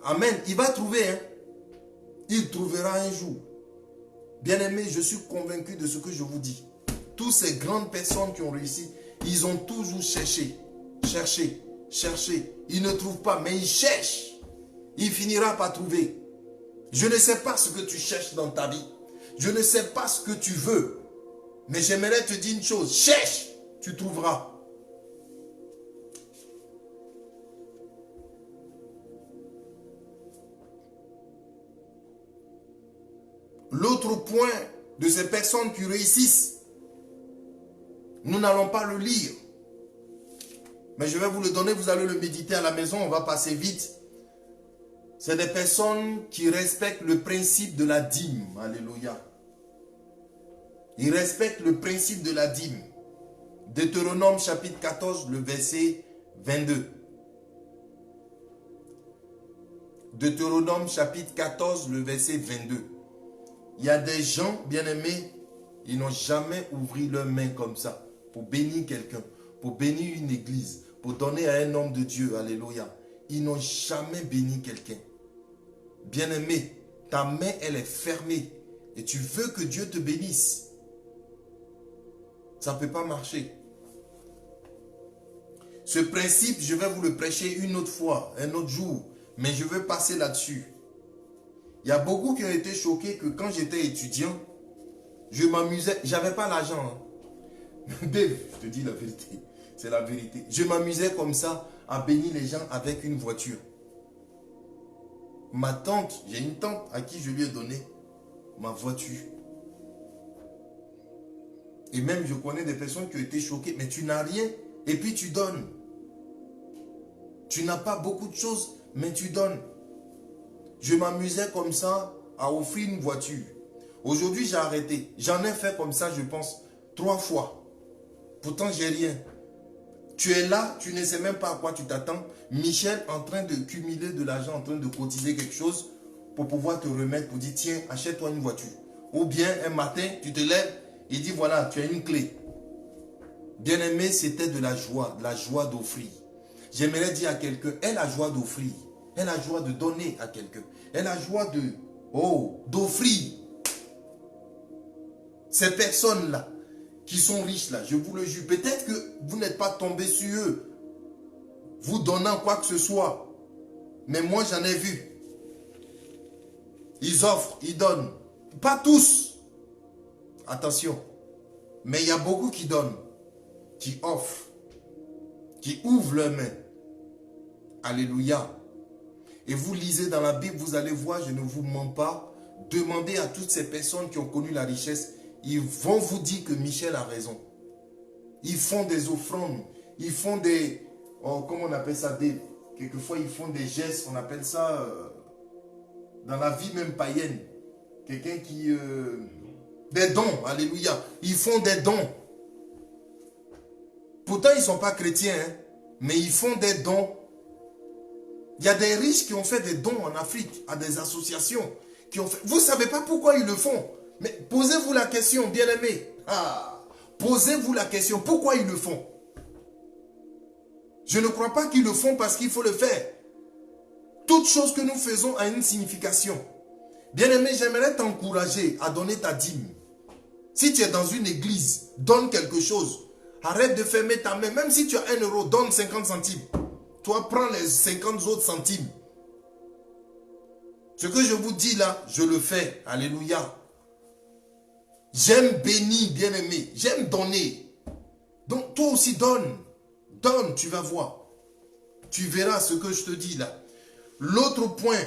Amen, il va trouver, hein. Il trouvera un jour. Bien-aimé, je suis convaincu de ce que je vous dis. Toutes ces grandes personnes qui ont réussi, ils ont toujours cherché. Ils ne trouvent pas, mais ils cherchent. Il finira par trouver. Je ne sais pas ce que tu cherches dans ta vie. Je ne sais pas ce que tu veux. Mais j'aimerais te dire une chose. Cherche, tu trouveras. L'autre point de ces personnes qui réussissent, nous n'allons pas le lire. Mais je vais vous le donner, vous allez le méditer à la maison, on va passer vite. C'est des personnes qui respectent le principe de la dîme. Alléluia. Ils respectent le principe de la dîme. Deutéronome chapitre 14, le verset 22. Deutéronome chapitre 14, le verset 22. Il y a des gens, bien-aimés, ils n'ont jamais ouvert leurs mains comme ça pour bénir quelqu'un, pour bénir une église, pour donner à un homme de Dieu. Alléluia. Ils n'ont jamais béni quelqu'un. Bien-aimé, ta main, elle est fermée et tu veux que Dieu te bénisse. Ça ne peut pas marcher. Ce principe, je vais vous le prêcher une autre fois, un autre jour, mais je veux passer là-dessus. Il y a beaucoup qui ont été choqués que quand j'étais étudiant, je m'amusais, j'avais pas l'argent. Hein. Dave, je te dis la vérité, c'est la vérité. Je m'amusais comme ça à bénir les gens avec une voiture. Ma tante, j'ai une tante à qui je lui ai donné ma voiture. Et même je connais des personnes qui ont été choquées, mais tu n'as rien et puis tu donnes. Tu n'as pas beaucoup de choses, mais tu donnes. Je m'amusais comme ça à offrir une voiture. Aujourd'hui, j'ai arrêté. J'en ai fait comme ça, je pense, 3 fois. Pourtant, j'ai rien. Tu es là, tu ne sais même pas à quoi tu t'attends. Michel en train de cumuler de l'argent, en train de cotiser quelque chose pour pouvoir te remettre, pour dire, tiens, achète-toi une voiture. Ou bien, un matin, tu te lèves, il dit, voilà, tu as une clé. Bien-aimé, c'était de la joie d'offrir. J'aimerais dire à quelqu'un, aie la joie d'offrir. Aie la joie de donner à quelqu'un. Aie la joie d'offrir. Ces personnes-là, qui sont riches là, je vous le jure, peut-être que vous n'êtes pas tombé sur eux, vous donnant quoi que ce soit. Mais moi, j'en ai vu. Ils offrent, ils donnent. Pas tous. Attention. Mais il y a beaucoup qui donnent, qui offrent, qui ouvrent leurs mains. Alléluia. Et vous lisez dans la Bible, vous allez voir, je ne vous mens pas, demandez à toutes ces personnes qui ont connu la richesse, ils vont vous dire que Michel a raison. Ils font des offrandes, ils font des, oh, comment on appelle ça, quelquefois ils font des gestes, on appelle ça, dans la vie même païenne, quelqu'un qui, des dons, alléluia, ils font des dons. Pourtant ils ne sont pas chrétiens, hein, mais ils font des dons. Il y a des riches qui ont fait des dons en Afrique, à des associations, qui ont fait, vous ne savez pas pourquoi ils le font. Mais posez-vous la question, bien-aimés. Posez-vous la question, pourquoi ils le font? Je ne crois pas qu'ils le font parce qu'il faut le faire. Toute chose que nous faisons a une signification. Bien-aimé, j'aimerais t'encourager à donner ta dîme. Si tu es dans une église, donne quelque chose. Arrête de fermer ta main. Même si tu as 1 euro, donne 50 centimes. Toi, prends les 50 autres centimes. Ce que je vous dis là, je le fais. Alléluia. J'aime bénir, bien-aimé. J'aime donner. Donc, toi aussi, donne. Donne, tu vas voir. Tu verras ce que je te dis là. L'autre point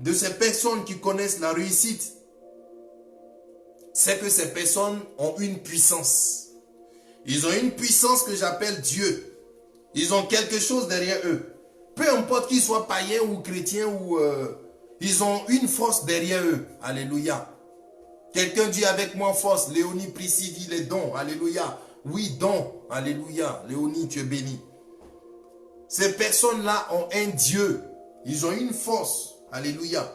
de ces personnes qui connaissent la réussite, c'est que ces personnes ont une puissance. Ils ont une puissance que j'appelle Dieu. Ils ont quelque chose derrière eux. Peu importe qu'ils soient païens ou chrétiens, ou ils ont une force derrière eux. Alléluia. Quelqu'un dit avec moi force. Léonie Prissi dit les dons. Alléluia. Oui, dons. Alléluia. Léonie, tu es béni. Ces personnes-là ont un Dieu. Ils ont une force. Alléluia.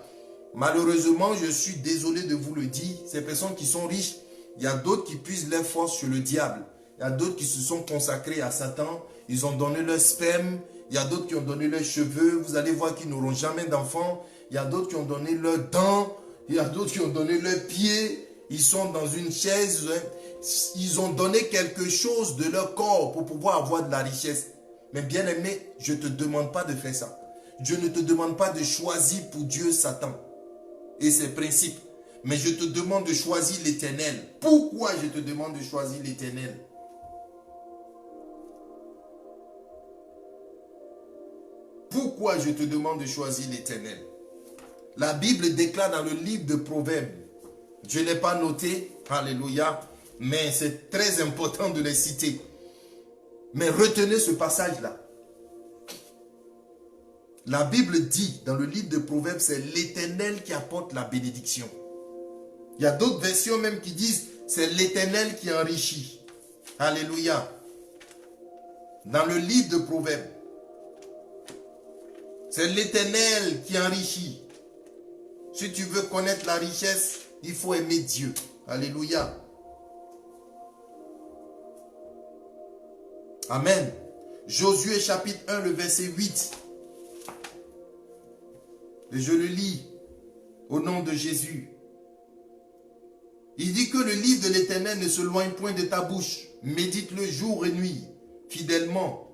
Malheureusement, je suis désolé de vous le dire. Ces personnes qui sont riches, il y a d'autres qui puisent leur force sur le diable. Il y a d'autres qui se sont consacrés à Satan. Ils ont donné leur sperme. Il y a d'autres qui ont donné leurs cheveux. Vous allez voir qu'ils n'auront jamais d'enfants. Il y a d'autres qui ont donné leurs dents. Il y a d'autres qui ont donné leurs pieds. Ils sont dans une chaise. Ils ont donné quelque chose de leur corps pour pouvoir avoir de la richesse. Mais bien aimé, je ne te demande pas de faire ça. Je ne te demande pas de choisir pour Dieu Satan et ses principes. Mais je te demande de choisir l'Éternel. Pourquoi je te demande de choisir l'Éternel? Pourquoi je te demande de choisir l'Éternel? La Bible déclare dans le livre de Proverbes, je ne l'ai pas noté, alléluia, mais c'est très important de les citer. Mais retenez ce passage-là. La Bible dit dans le livre de Proverbes, c'est l'Éternel qui apporte la bénédiction. Il y a d'autres versions même qui disent, c'est l'Éternel qui enrichit. Alléluia. Dans le livre de Proverbes, c'est l'Éternel qui enrichit. Si tu veux connaître la richesse, il faut aimer Dieu. Alléluia. Amen. Josué chapitre 1, le verset 8. Et je le lis au nom de Jésus. Il dit que le livre de l'Éternel ne se loigne point de ta bouche. Médite-le jour et nuit, fidèlement.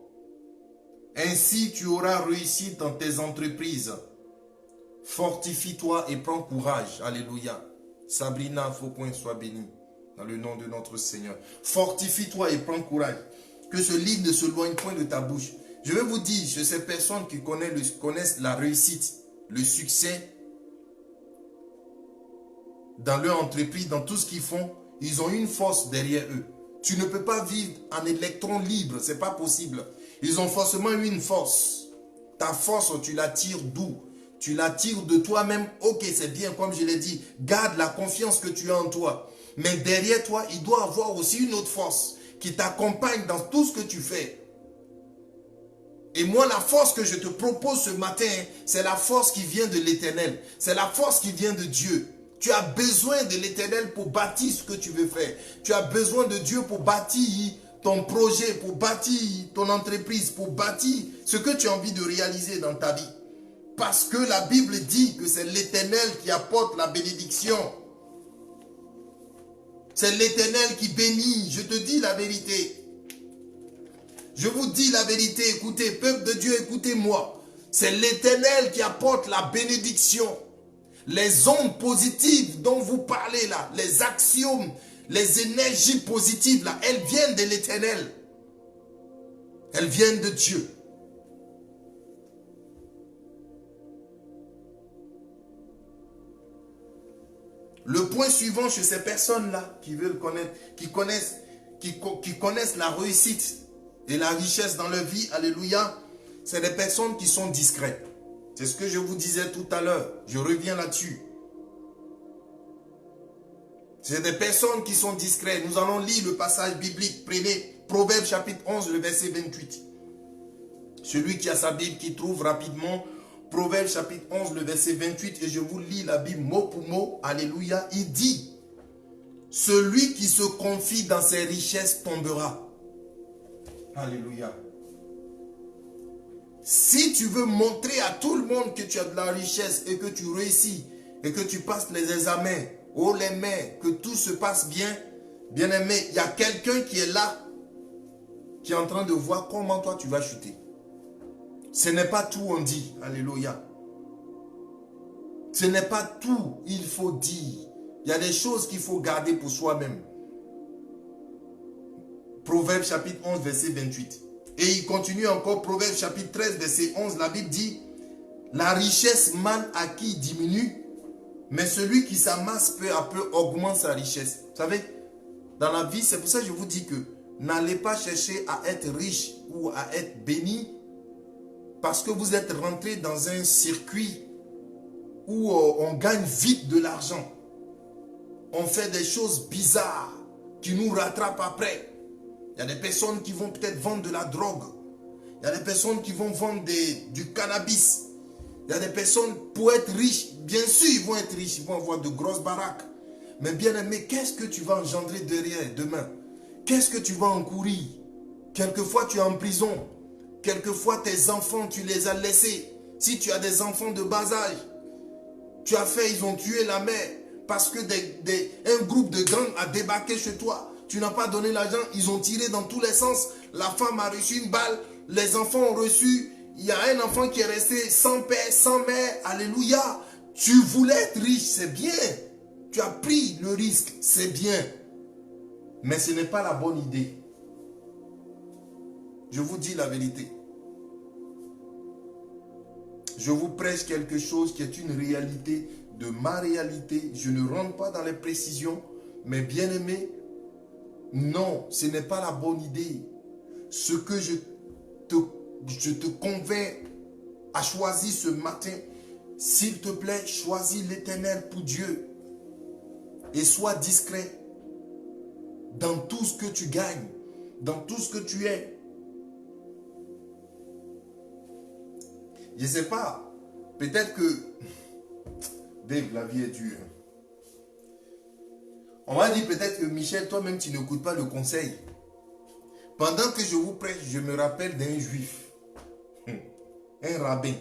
Ainsi tu auras réussi dans tes entreprises. Fortifie-toi et prends courage. Alléluia. Sabrina, faut point soit bénie. Dans le nom de notre Seigneur. Fortifie-toi et prends courage. Que ce livre ne se loigne point de ta bouche. Je vais vous dire, chez ces personnes qui connaissent la réussite, le succès, dans leur entreprise, dans tout ce qu'ils font, ils ont une force derrière eux. Tu ne peux pas vivre en électron libre, ce n'est pas possible. Ils ont forcément une force. Ta force, tu la tires d'où? Tu la tires de toi-même. Ok, c'est bien, comme je l'ai dit. Garde la confiance que tu as en toi. Mais derrière toi, il doit avoir aussi une autre force qui t'accompagne dans tout ce que tu fais. Et moi, la force que je te propose ce matin, c'est la force qui vient de l'Éternel. C'est la force qui vient de Dieu. Tu as besoin de l'Éternel pour bâtir ce que tu veux faire. Tu as besoin de Dieu pour bâtir ton projet, pour bâtir ton entreprise, pour bâtir ce que tu as envie de réaliser dans ta vie. Parce que la Bible dit que c'est l'Éternel qui apporte la bénédiction. C'est l'Éternel qui bénit. Je te dis la vérité. Je vous dis la vérité. Écoutez, peuple de Dieu, écoutez-moi. C'est l'Éternel qui apporte la bénédiction. Les ondes positives dont vous parlez là, les axiomes, les énergies positives là, elles viennent de l'Éternel. Elles viennent de Dieu. Le point suivant chez ces personnes-là qui veulent connaître, qui connaissent la réussite et la richesse dans leur vie, alléluia, c'est des personnes qui sont discrètes. C'est ce que je vous disais tout à l'heure. Je reviens là-dessus. C'est des personnes qui sont discrètes. Nous allons lire le passage biblique. Prenez Proverbe chapitre 11, le verset 28. Celui qui a sa Bible, qui trouve rapidement Proverbe chapitre 11, le verset 28. Et je vous lis la Bible mot pour mot. Alléluia. Il dit, celui qui se confie dans ses richesses tombera. Alléluia. Si tu veux montrer à tout le monde que tu as de la richesse et que tu réussis et que tu passes les examens, haut les mains, que tout se passe bien, bien aimé, il y a quelqu'un qui est là, qui est en train de voir comment toi tu vas chuter. Ce n'est pas tout, on dit. Alléluia. Ce n'est pas tout, il faut dire. Il y a des choses qu'il faut garder pour soi-même. Proverbe chapitre 11, verset 28. Et il continue encore, Proverbe chapitre 13, verset 11, la Bible dit, la richesse mal acquise diminue, mais celui qui s'amasse peu à peu augmente sa richesse. Vous savez, dans la vie, c'est pour ça que je vous dis que n'allez pas chercher à être riche ou à être béni, parce que vous êtes rentré dans un circuit où on gagne vite de l'argent. On fait des choses bizarres qui nous rattrapent après. Il y a des personnes qui vont peut-être vendre de la drogue. Il y a des personnes qui vont vendre du cannabis. Il y a des personnes, pour être riches, bien sûr, ils vont être riches, ils vont avoir de grosses baraques. Mais bien aimé, qu'est-ce que tu vas engendrer derrière demain? Qu'est-ce que tu vas encourir? Quelquefois, tu es en prison. Quelquefois, tes enfants, tu les as laissés. Si tu as des enfants de bas âge, tu as fait, ils ont tué la mère parce que un groupe de gangs a débarqué chez toi. Tu n'as pas donné l'argent, ils ont tiré dans tous les sens. La femme a reçu une balle, les enfants ont reçu. Il y a un enfant qui est resté sans père, sans mère. Alléluia. Tu voulais être riche, c'est bien. Tu as pris le risque, c'est bien. Mais ce n'est pas la bonne idée. Je vous dis la vérité. Je vous prêche quelque chose qui est une réalité de ma réalité. Je ne rentre pas dans les précisions, mais bien aimé, non, ce n'est pas la bonne idée. Ce que je te convainc à choisir ce matin, s'il te plaît, choisis l'Éternel pour Dieu. Et sois discret dans tout ce que tu gagnes, dans tout ce que tu es. Je ne sais pas, peut-être que, Dave, la vie est dure. On va dire peut-être que Michel, toi-même, tu n'écoutes pas le conseil. Pendant que je vous prêche, je me rappelle d'un juif, un rabbin.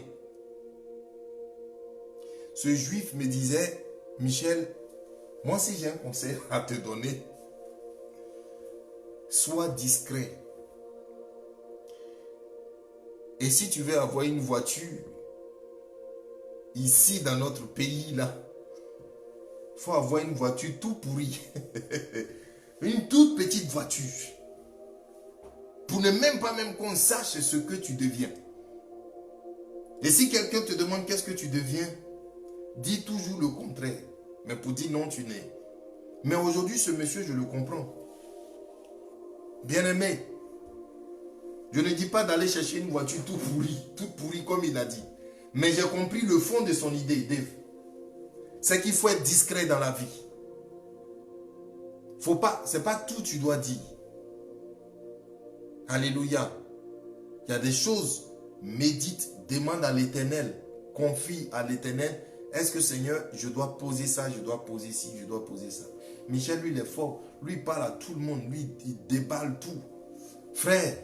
Ce juif me disait, Michel, moi si j'ai un conseil à te donner, sois discret. Et si tu veux avoir une voiture, ici dans notre pays là, il faut avoir une voiture tout pourrie. Une toute petite voiture. Pour ne même pas qu'on sache ce que tu deviens. Et si quelqu'un te demande qu'est-ce que tu deviens, dis toujours le contraire. Mais pour dire non, tu n'es. Mais aujourd'hui, ce monsieur, je le comprends. Bien-aimé, je ne dis pas d'aller chercher une voiture toute pourrie comme il a dit. Mais j'ai compris le fond de son idée, Dave. C'est qu'il faut être discret dans la vie. Faut pas, c'est pas tout tu dois dire. Alléluia. Il y a des choses, médite, demande à l'Éternel, confie à l'Éternel. Est-ce que Seigneur, je dois poser ça, je dois poser ci, je dois poser ça. Michel, lui, il est fort. Lui, il parle à tout le monde. Lui, il déballe tout. Frère,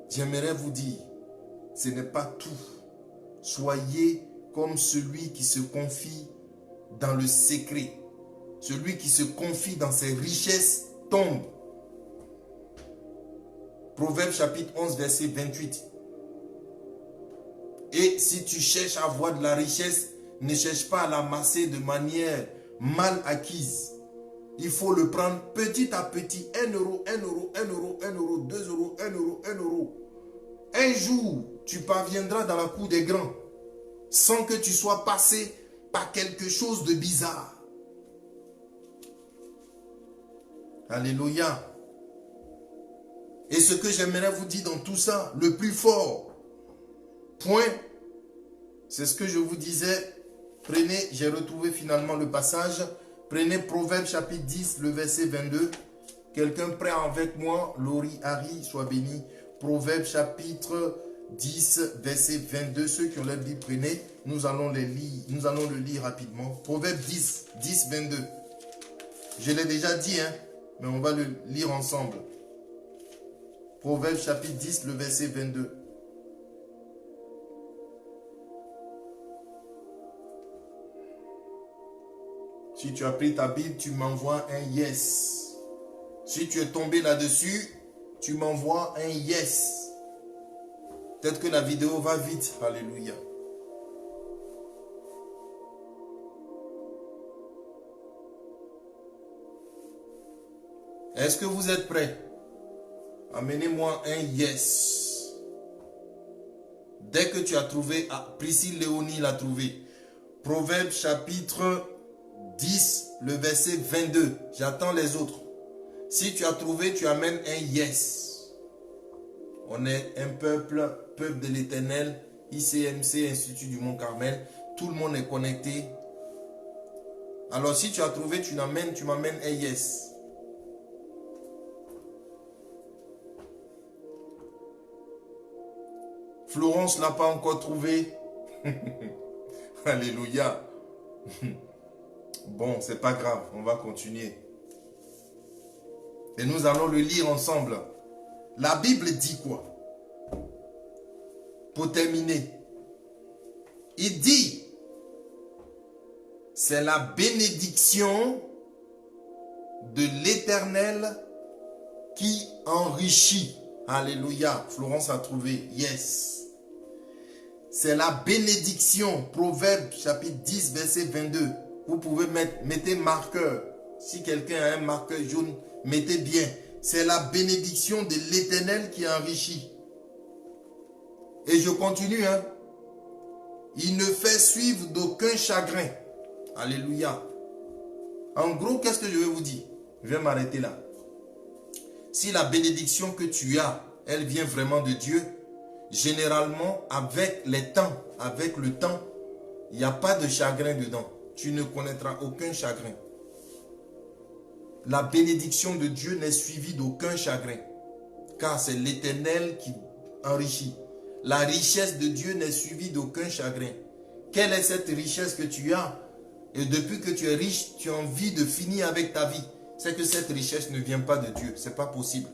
j'aimerais vous dire, ce n'est pas tout. Soyez comme celui qui se confie dans le secret. Celui qui se confie dans ses richesses tombe. Proverbe chapitre 11, verset 28. Et si tu cherches à avoir de la richesse, ne cherche pas à l'amasser de manière mal acquise. Il faut le prendre petit à petit. 1 euro, 1 euro, 1 euro, 1 euro, 2 euros, 1 euro, 1 euro. Un jour, tu parviendras dans la cour des grands sans que tu sois passé par quelque chose de bizarre. Alléluia. Et ce que j'aimerais vous dire dans tout ça, le plus fort point, c'est ce que je vous disais. Prenez, j'ai retrouvé finalement le passage. Prenez Proverbe chapitre 10, le verset 22. Quelqu'un prend avec moi, Laurie, Harry, sois béni. Proverbe chapitre 10, verset 22. Ceux qui ont la Bible, prenez. Nous allons le lire rapidement. Proverbe 10, 22. Je l'ai déjà dit, hein, mais on va le lire ensemble. Proverbe chapitre 10, le verset 22. Si tu as pris ta Bible, tu m'envoies un yes. Si tu es tombé là-dessus, tu m'envoies un yes. Peut-être que la vidéo va vite. Alléluia. Est-ce que vous êtes prêts? Amenez-moi un yes. Dès que tu as trouvé, Priscille Léonie l'a trouvé. Proverbe chapitre 10, le verset 22. J'attends les autres. Si tu as trouvé, tu amènes un yes. On est un peuple de l'Éternel, ICMC, Institut du Mont Carmel. Tout le monde est connecté. Alors si tu as trouvé, tu m'amènes un yes. Florence ne l'a pas encore trouvé. Alléluia. Bon, c'est pas grave, on va continuer. Et nous allons le lire ensemble. La Bible dit quoi? Pour terminer, il dit, c'est la bénédiction de l'Éternel qui enrichit. Alléluia. Florence a trouvé. Yes. C'est la bénédiction. Proverbe chapitre 10, verset 22. Vous pouvez mettez marqueur. Si quelqu'un a un marqueur jaune, mettez bien. C'est la bénédiction de l'Éternel qui enrichit. Et je continue. Hein. Il ne fait suivre d'aucun chagrin. Alléluia. En gros, qu'est-ce que je vais vous dire? Je vais m'arrêter là. Si la bénédiction que tu as, elle vient vraiment de Dieu, généralement, avec le temps, il n'y a pas de chagrin dedans. Tu ne connaîtras aucun chagrin. La bénédiction de Dieu n'est suivie d'aucun chagrin, car c'est l'Éternel qui enrichit. La richesse de Dieu n'est suivie d'aucun chagrin. Quelle est cette richesse que tu as? Et depuis que tu es riche, tu as envie de finir avec ta vie. C'est que cette richesse ne vient pas de Dieu. Ce n'est pas possible.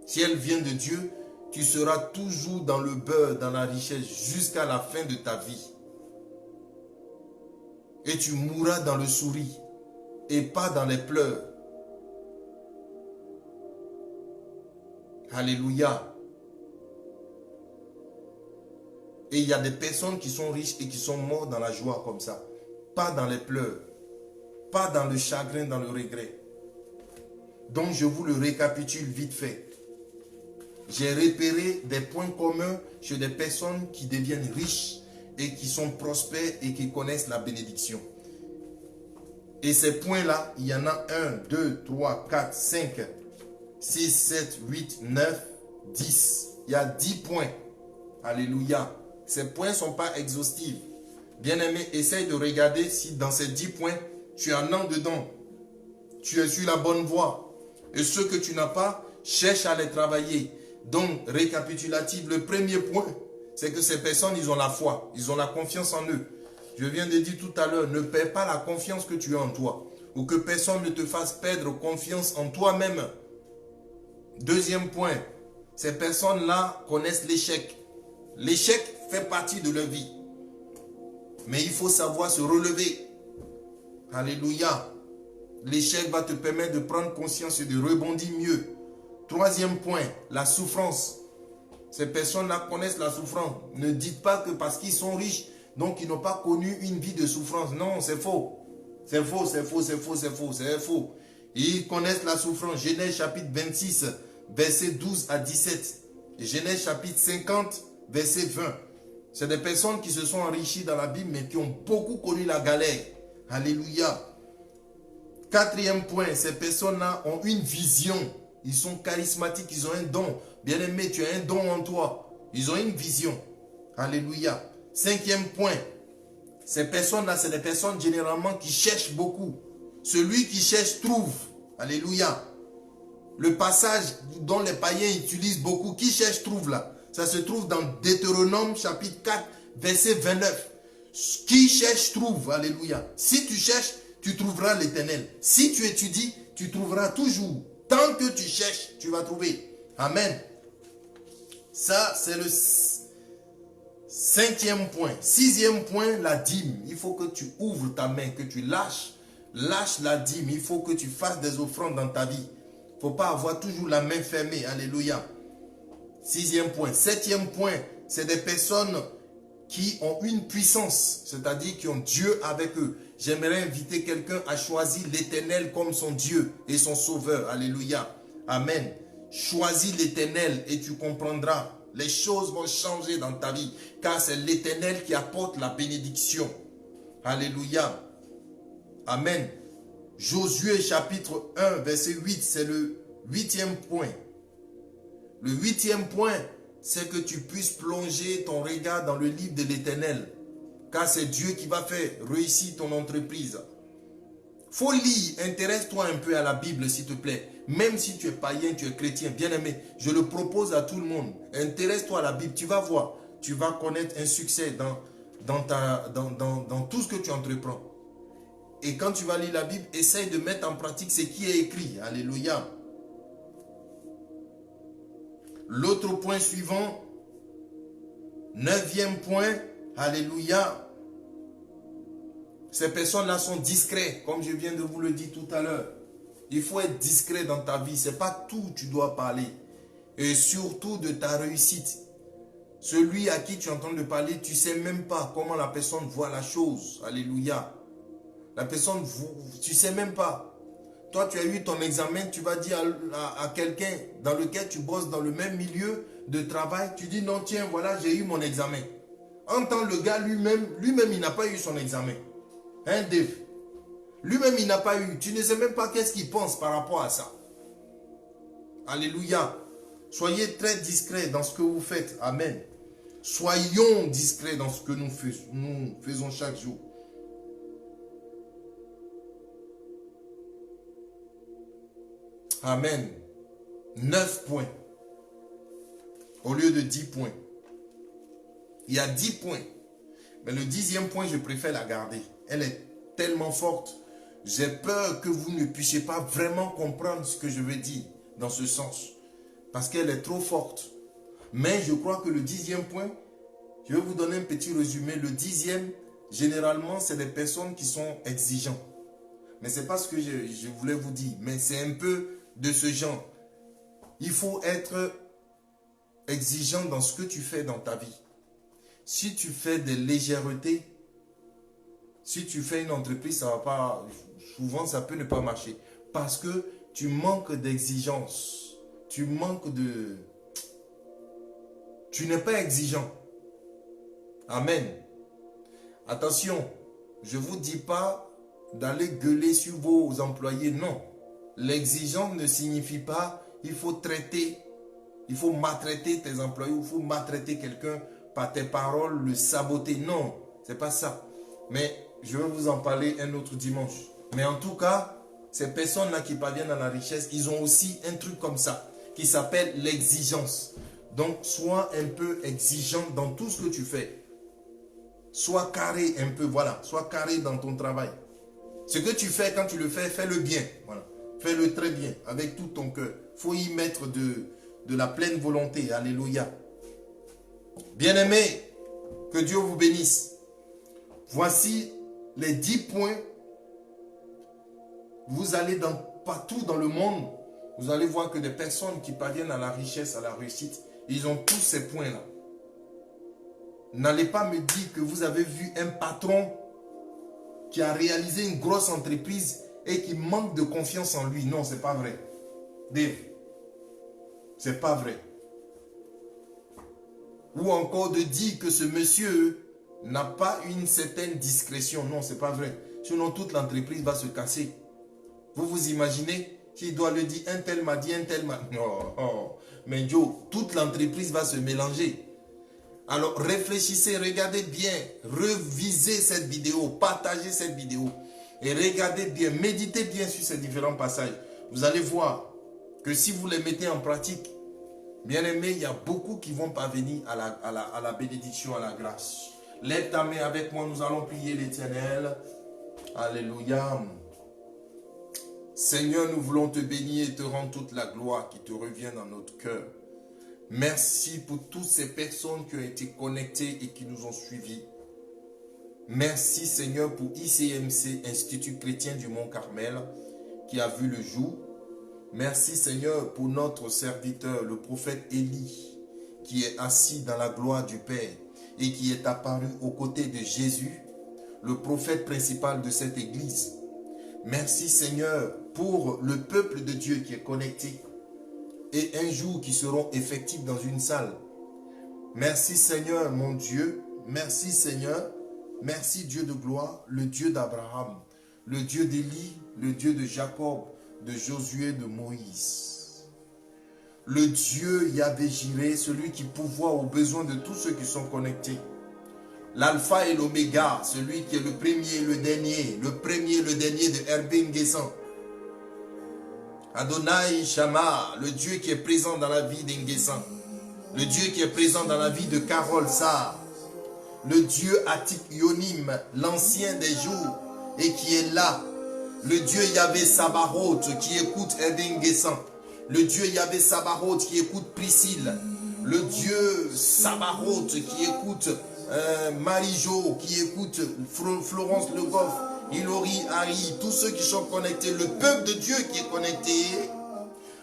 Si elle vient de Dieu, tu seras toujours dans le beurre, dans la richesse, jusqu'à la fin de ta vie. Et tu mourras dans le sourire et pas dans les pleurs. Alléluia. Et il y a des personnes qui sont riches et qui sont mortes dans la joie comme ça. Pas dans les pleurs. Pas dans le chagrin, dans le regret. Donc je vous le récapitule vite fait. J'ai repéré des points communs chez des personnes qui deviennent riches et qui sont prospères et qui connaissent la bénédiction. Et ces points-là, il y en a 1, 2, 3, 4, 5, 6, 7, 8, 9, 10. Il y a 10 points. Alléluia. Ces points ne sont pas exhaustifs. Bien-aimé, essaye de regarder si dans ces 10 points, tu en as dedans. Tu es sur la bonne voie. Et ceux que tu n'as pas, cherche à les travailler. Donc, récapitulatif, le premier point, c'est que ces personnes, ils ont la foi. Ils ont la confiance en eux. Je viens de dire tout à l'heure, ne perds pas la confiance que tu as en toi. Ou que personne ne te fasse perdre confiance en toi-même. Deuxième point, ces personnes-là connaissent l'échec. L'échec fait partie de leur vie. Mais il faut savoir se relever. Alléluia. l'échec va te permettre de prendre conscience et de rebondir mieux. Troisième point, la souffrance. Ces personnes-là connaissent la souffrance. Ne dites pas que parce qu'ils sont riches, donc ils n'ont pas connu une vie de souffrance. Non, c'est faux. C'est faux, c'est faux, c'est faux, c'est faux, c'est faux. Ils connaissent la souffrance. Genèse chapitre 26, verset 12 à 17. Genèse chapitre 50, verset 20. C'est des personnes qui se sont enrichies dans la Bible, mais qui ont beaucoup connu la galère. Alléluia. Quatrième point, ces personnes-là ont une vision. Ils sont charismatiques, ils ont un don. Bien-aimé, tu as un don en toi. Ils ont une vision. Alléluia. Cinquième point, ces personnes-là, c'est des personnes généralement qui cherchent beaucoup. Celui qui cherche trouve. Alléluia. Le passage dont les païens utilisent beaucoup, qui cherche trouve là. Ça se trouve dans Deutéronome chapitre 4, verset 29. Qui cherche trouve. Alléluia. Si tu cherches, tu trouveras l'Éternel. Si tu étudies, tu trouveras toujours. Tant que tu cherches, tu vas trouver. Amen. Ça, c'est le cinquième point. Sixième point, la dîme. Il faut que tu ouvres ta main, que tu lâches la dîme. Il faut que tu fasses des offrandes dans ta vie. Il ne faut pas avoir toujours la main fermée. Alléluia. Sixième point. Septième point, c'est des personnes qui ont une puissance, c'est-à-dire qui ont Dieu avec eux. J'aimerais inviter quelqu'un à choisir l'Éternel comme son Dieu et son Sauveur. Alléluia. Amen. Choisis l'Éternel et tu comprendras. Les choses vont changer dans ta vie, car c'est l'Éternel qui apporte la bénédiction. Alléluia. Amen. Josué chapitre 1, verset 8, c'est le huitième point. Le huitième point, c'est que tu puisses plonger ton regard dans le livre de l'Éternel, car c'est Dieu qui va faire réussir ton entreprise. Faut lire, intéresse-toi un peu à la Bible s'il te plaît. Même si tu es païen, tu es chrétien, bien-aimé, je le propose à tout le monde. Intéresse-toi à la Bible, tu vas voir. Tu vas connaître un succès dans tout ce que tu entreprends. Et quand tu vas lire la Bible, essaye de mettre en pratique ce qui est écrit. Alléluia. L'autre point suivant, neuvième point, alléluia. Ces personnes-là sont discrètes, comme je viens de vous le dire tout à l'heure. Il faut être discret dans ta vie. Ce n'est pas tout que tu dois parler. Et surtout de ta réussite. Celui à qui tu es en train de parler, tu ne sais même pas comment la personne voit la chose. Alléluia. La personne, tu ne sais même pas. Toi, tu as eu ton examen, tu vas dire à quelqu'un dans lequel tu bosses dans le même milieu de travail, tu dis non, tiens, voilà, j'ai eu mon examen. En tant le gars lui-même, il n'a pas eu son examen. Hein, Dave? Lui-même, il n'a pas eu. Tu ne sais même pas qu'est-ce qu'il pense par rapport à ça. Alléluia. Soyez très discrets dans ce que vous faites. Amen. Soyons discrets dans ce que nous faisons chaque jour. Amen. 9 points. Au lieu de 10 points. Il y a 10 points. Mais le 10e point, je préfère la garder. Elle est tellement forte. J'ai peur que vous ne puissiez pas vraiment comprendre ce que je veux dire dans ce sens. Parce qu'elle est trop forte. Mais je crois que le 10e point, je vais vous donner un petit résumé. Le 10e, généralement, c'est des personnes qui sont exigeantes. Mais ce n'est pas ce que je voulais vous dire. Mais c'est un peu de ce genre. Il faut être exigeant dans ce que tu fais dans ta vie. Si tu fais des légèretés, si tu fais une entreprise, ça va pas, souvent ça peut ne pas marcher. Parce que tu manques d'exigence. Tu n'es pas exigeant. Amen. Attention, je ne vous dis pas d'aller gueuler sur vos employés, non. L'exigence ne signifie pas il faut maltraiter tes employés, il faut maltraiter quelqu'un par tes paroles, le saboter. Non, c'est pas ça. Mais je vais vous en parler un autre dimanche. Mais en tout cas, ces personnes-là qui parviennent à la richesse, ils ont aussi un truc comme ça, qui s'appelle l'exigence. Donc, sois un peu exigeant dans tout ce que tu fais. Sois carré un peu, voilà. Sois carré dans ton travail. Ce que tu fais, quand tu le fais, fais-le bien. Voilà. Fais-le très bien, avec tout ton cœur. Il faut y mettre de la pleine volonté. Alléluia. Bien-aimés, que Dieu vous bénisse. Voici les 10 points Vous allez partout dans le monde, vous allez voir que des personnes qui parviennent à la richesse, à la réussite, ils ont tous ces points-là. N'allez pas me dire que vous avez vu un patron qui a réalisé une grosse entreprise et qui manque de confiance en lui. Non, ce n'est pas vrai. Dave, ce n'est pas vrai. Ou encore de dire que ce monsieur n'a pas une certaine discrétion. Non, ce n'est pas vrai. Sinon, toute l'entreprise va se casser. Vous vous imaginez s'il doit le dire, un tel m'a dit, un tel m'a... Oh. Mais Joe, toute l'entreprise va se mélanger. Alors, réfléchissez, regardez bien, revisez cette vidéo, partagez cette vidéo. Et regardez bien, méditez bien sur ces différents passages. Vous allez voir que si vous les mettez en pratique, bien aimé, il y a beaucoup qui vont parvenir à la bénédiction, à la grâce. Lève ta main avec moi, nous allons prier l'Éternel. Alléluia. Seigneur, nous voulons te bénir et te rendre toute la gloire qui te revient dans notre cœur. Merci pour toutes ces personnes qui ont été connectées et qui nous ont suivis. Merci Seigneur pour ICMC, Institut Chrétien du Mont Carmel, qui a vu le jour. Merci Seigneur pour notre serviteur, le prophète Élie, qui est assis dans la gloire du Père et qui est apparu aux côtés de Jésus, le prophète principal de cette église. Merci Seigneur pour le peuple de Dieu qui est connecté et un jour qui seront effectifs dans une salle. Merci Seigneur mon Dieu, merci Seigneur, merci Dieu de gloire, le Dieu d'Abraham, le Dieu d'Élie, le Dieu de Jacob, de Josué, de Moïse. Le Dieu Yahvé Jireh, celui qui pourvoit aux besoins de tous ceux qui sont connectés. L'alpha et l'oméga, celui qui est le premier et le dernier de Herbin Guessan. Adonai Shama, le Dieu qui est présent dans la vie d'Inguessan. Le Dieu qui est présent dans la vie de Carole Sarr. Le Dieu Atik Yonim, l'ancien des jours, et qui est là. Le Dieu Yahvé Sabaroth qui écoute Herbin Guessan. Le Dieu Yahvé Sabaroth qui écoute Priscille. Le Dieu Sabaroth qui écoute Marie-Jo, qui écoute Florence Le Goff, Hilary, Harry, tous ceux qui sont connectés, le peuple de Dieu qui est connecté,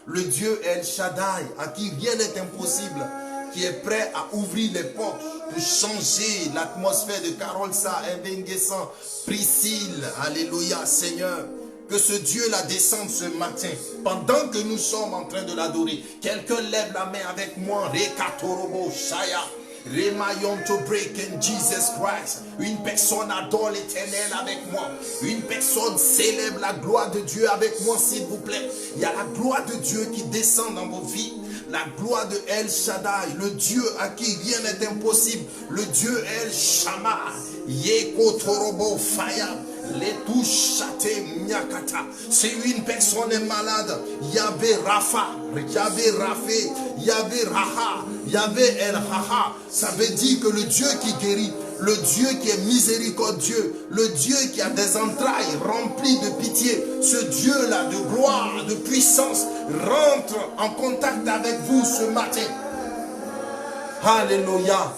le Dieu El Shaddai, à qui rien n'est impossible, qui est prêt à ouvrir les portes pour changer l'atmosphère de Carole Sarr, Herbin Guessan, Priscille, alléluia Seigneur. Que ce Dieu-là descende ce matin, pendant que nous sommes en train de l'adorer. Quelqu'un lève la main avec moi, Rekatorobo Shaya. Remayon to break in Jesus Christ. Une personne adore l'Éternel avec moi. Une personne célèbre la gloire de Dieu avec moi, s'il vous plaît. Il y a la gloire de Dieu qui descend dans vos vies. La gloire de El Shaddai, le Dieu à qui rien n'est impossible. Le Dieu El Shammah. Yeko Torobo Faya. Les touches Miakata. Si une personne est malade, Yahvé Rapha, Yahvé Rafé, Yahvé Raha, Yahvé El Raha. Ça veut dire que le Dieu qui guérit, le Dieu qui est miséricordieux, le Dieu qui a des entrailles remplies de pitié, ce Dieu-là de gloire, de puissance, rentre en contact avec vous ce matin. Alléluia.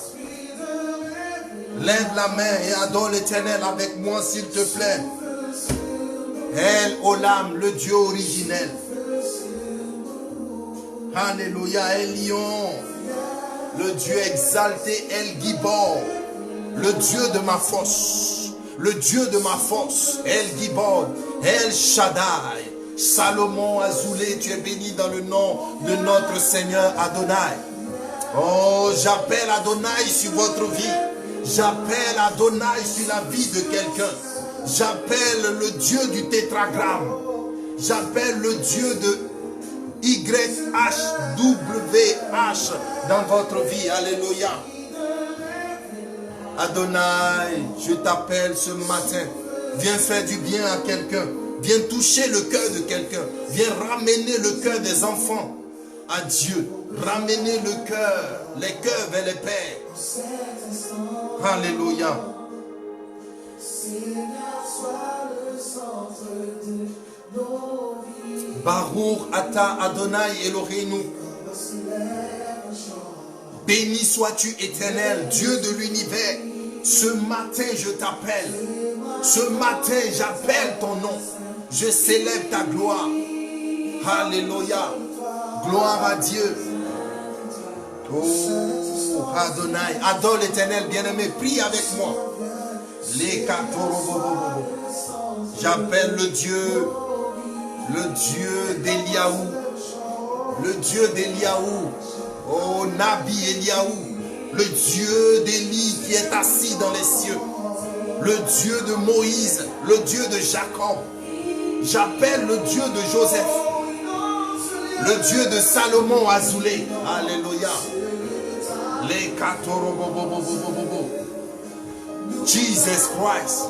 Lève la main et adore l'Éternel avec moi, s'il te plaît. El Olam, le Dieu originel. Alléluia, El Lion, le Dieu exalté, El Gibor, le Dieu de ma force. Le Dieu de ma force, El Gibor, El Shaddai. Salomon Azoulay, tu es béni dans le nom de notre Seigneur Adonai. Oh, j'appelle Adonai sur votre vie. J'appelle Adonai sur la vie de quelqu'un. J'appelle le Dieu du tétragramme. J'appelle le Dieu de YHWH dans votre vie. Alléluia. Adonai, je t'appelle ce matin. Viens faire du bien à quelqu'un. Viens toucher le cœur de quelqu'un. Viens ramener le cœur des enfants à Dieu. Ramener le cœur, les cœurs vers les pères. Alléluia. Baruch Ata Adonai Eloheinu. Béni sois-tu éternel, Dieu de l'univers. Ce matin je t'appelle. Ce matin j'appelle ton nom. Je célèbre ta gloire. Alléluia. Gloire à Dieu. Oh, Adonai. Adore l'Éternel, bien-aimé. Prie avec moi. Les Katorobobobo. J'appelle le Dieu d'Eliaou. Le Dieu d'Eliaou. Oh, Nabi Eliaou. Le Dieu d'Élie qui est assis dans les cieux. Le Dieu de Moïse. Le Dieu de Jacob. J'appelle le Dieu de Joseph. Le Dieu de Salomon Azoulay. Alléluia. Les Katorobobobobobobo. Jesus Christ.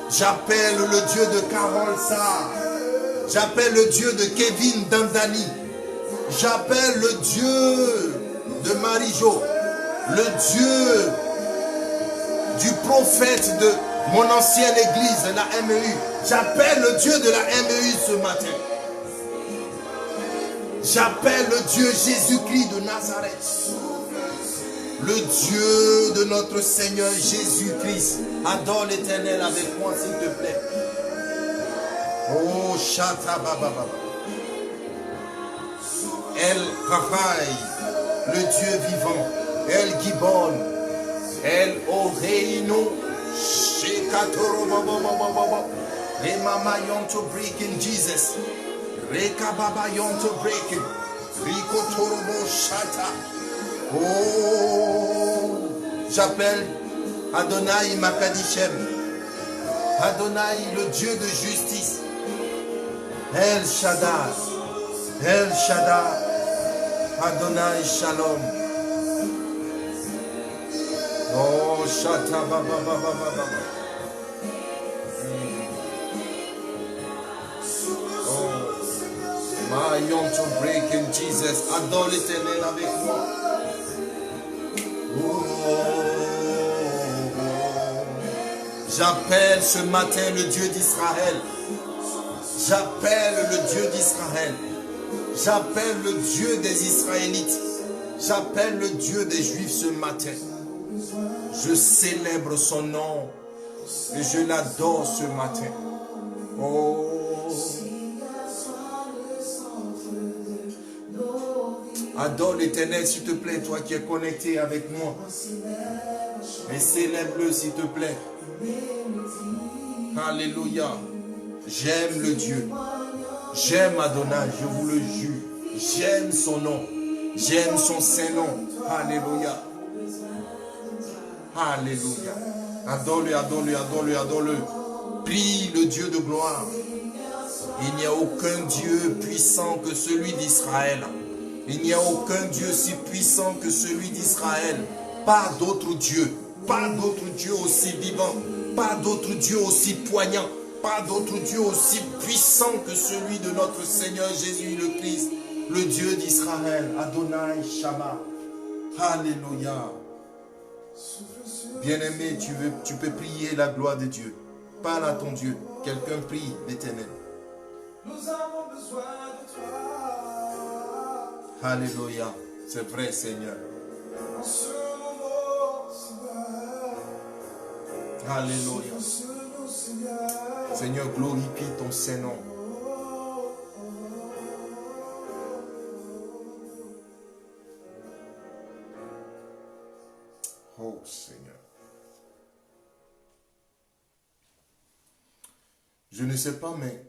J'appelle le Dieu de Carole Sarr. J'appelle le Dieu de Kevin Dandani. J'appelle le Dieu de Marie-Jo. Le Dieu du prophète de mon ancienne église, la MEU. J'appelle le Dieu de la MEU ce matin. J'appelle le Dieu Jésus-Christ de Nazareth. Le Dieu de notre Seigneur Jésus-Christ. Adore l'Éternel avec moi s'il te plaît. Oh, Shata Baba. El Kafai, le Dieu vivant. El Gibon. El Oreino. Shekatoro Baba. Remama Yonto breaking Jesus. Reka Baba Yonto breaking. Riko Torobo Shata. Oh, j'appelle Adonai Makadishem. Adonai, le Dieu de justice. El Shaddai. El Shaddai. Adonai Shalom. Oh, Shata Baba Baba Baba. Oh, my Yom to break in Jesus. Adore l'Éternel avec moi. J'appelle ce matin le Dieu d'Israël. J'appelle le Dieu d'Israël. J'appelle le Dieu des Israélites. J'appelle le Dieu des Juifs ce matin. Je célèbre son nom et je l'adore ce matin. Oh. Adore l'Éternel s'il te plaît, toi qui es connecté avec moi. Et célèbre-le s'il te plaît. Alléluia. J'aime le Dieu. J'aime Adonai, je vous le jure. J'aime son nom. J'aime son Saint-Nom. Alléluia. Alléluia. Adore-le, adore-le, adore-le, adore-le. Prie le Dieu de gloire. Il n'y a aucun Dieu puissant que celui d'Israël. Il n'y a aucun Dieu si puissant que celui d'Israël. Pas d'autre Dieu. Pas d'autre Dieu aussi vivant. Pas d'autre Dieu aussi poignant. Pas d'autre Dieu aussi puissant que celui de notre Seigneur Jésus le Christ. Le Dieu d'Israël. Adonai Shama. Alléluia. Bien-aimé, tu peux prier la gloire de Dieu. Parle à ton Dieu. Quelqu'un prie l'Éternel. Nous avons besoin de toi. Alléluia. C'est vrai, Seigneur. Alléluia. Seigneur, glorifie ton Saint-Nom. Oh, Seigneur. Je ne sais pas, mais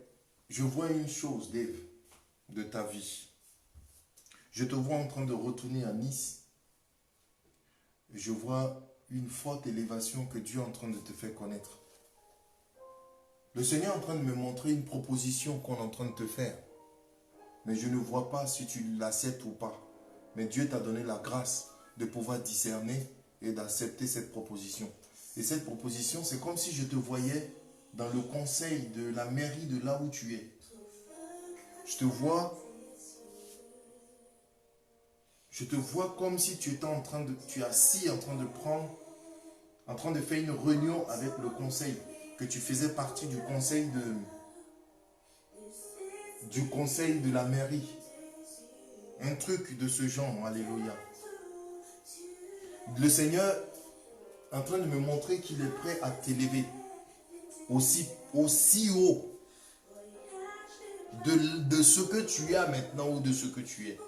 je vois une chose, Dave, de ta vie. Je te vois en train de retourner à Nice. Je vois une forte élévation que Dieu est en train de te faire connaître. Le Seigneur est en train de me montrer une proposition qu'on est en train de te faire. Mais je ne vois pas si tu l'acceptes ou pas. Mais Dieu t'a donné la grâce de pouvoir discerner et d'accepter cette proposition. Et cette proposition, c'est comme si je te voyais dans le conseil de la mairie de là où tu es. Je te vois comme si tu étais tu es assis en train de faire une réunion avec le conseil, que tu faisais partie du conseil de la mairie. Un truc de ce genre, alléluia. Le Seigneur est en train de me montrer qu'il est prêt à t'élever aussi haut de ce que tu as maintenant ou de ce que tu es.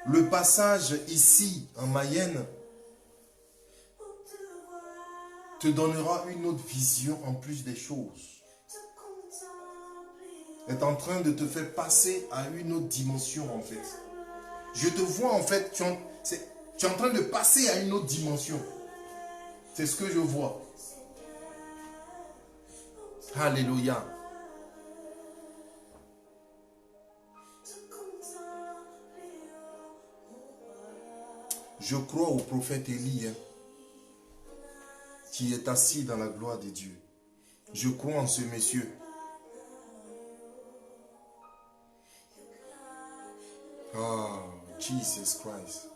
Le passage ici en Mayenne te donnera une autre vision en plus des choses. Est en train de te faire passer à une autre dimension en fait. Je te vois en fait, tu es en train de passer à une autre dimension. C'est ce que je vois. Alléluia. Je crois au prophète Élie qui est assis dans la gloire de Dieu. Je crois en ce monsieur. Ah, Jesus Christ.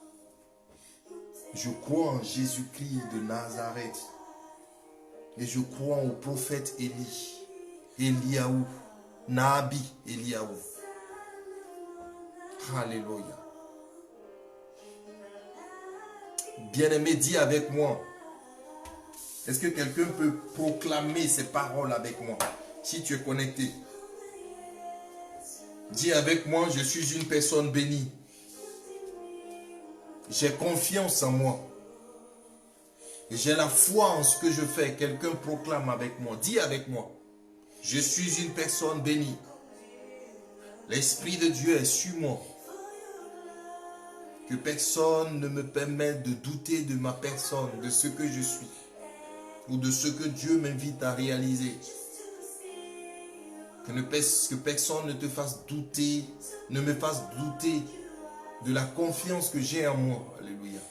Je crois en Jésus-Christ de Nazareth. Et je crois au prophète Élie. Eliaou. Nabi Eliaou. Alléluia. Bien-aimé, dis avec moi. Est-ce que quelqu'un peut proclamer ces paroles avec moi? Si tu es connecté. Dis avec moi, je suis une personne bénie. J'ai confiance en moi. Et j'ai la foi en ce que je fais. Quelqu'un proclame avec moi. Dis avec moi. Je suis une personne bénie. L'Esprit de Dieu est sur moi. Que personne ne me permette de douter de ma personne, de ce que je suis. Ou de ce que Dieu m'invite à réaliser. Que personne ne te fasse douter, ne me fasse douter de la confiance que j'ai en moi. Alléluia.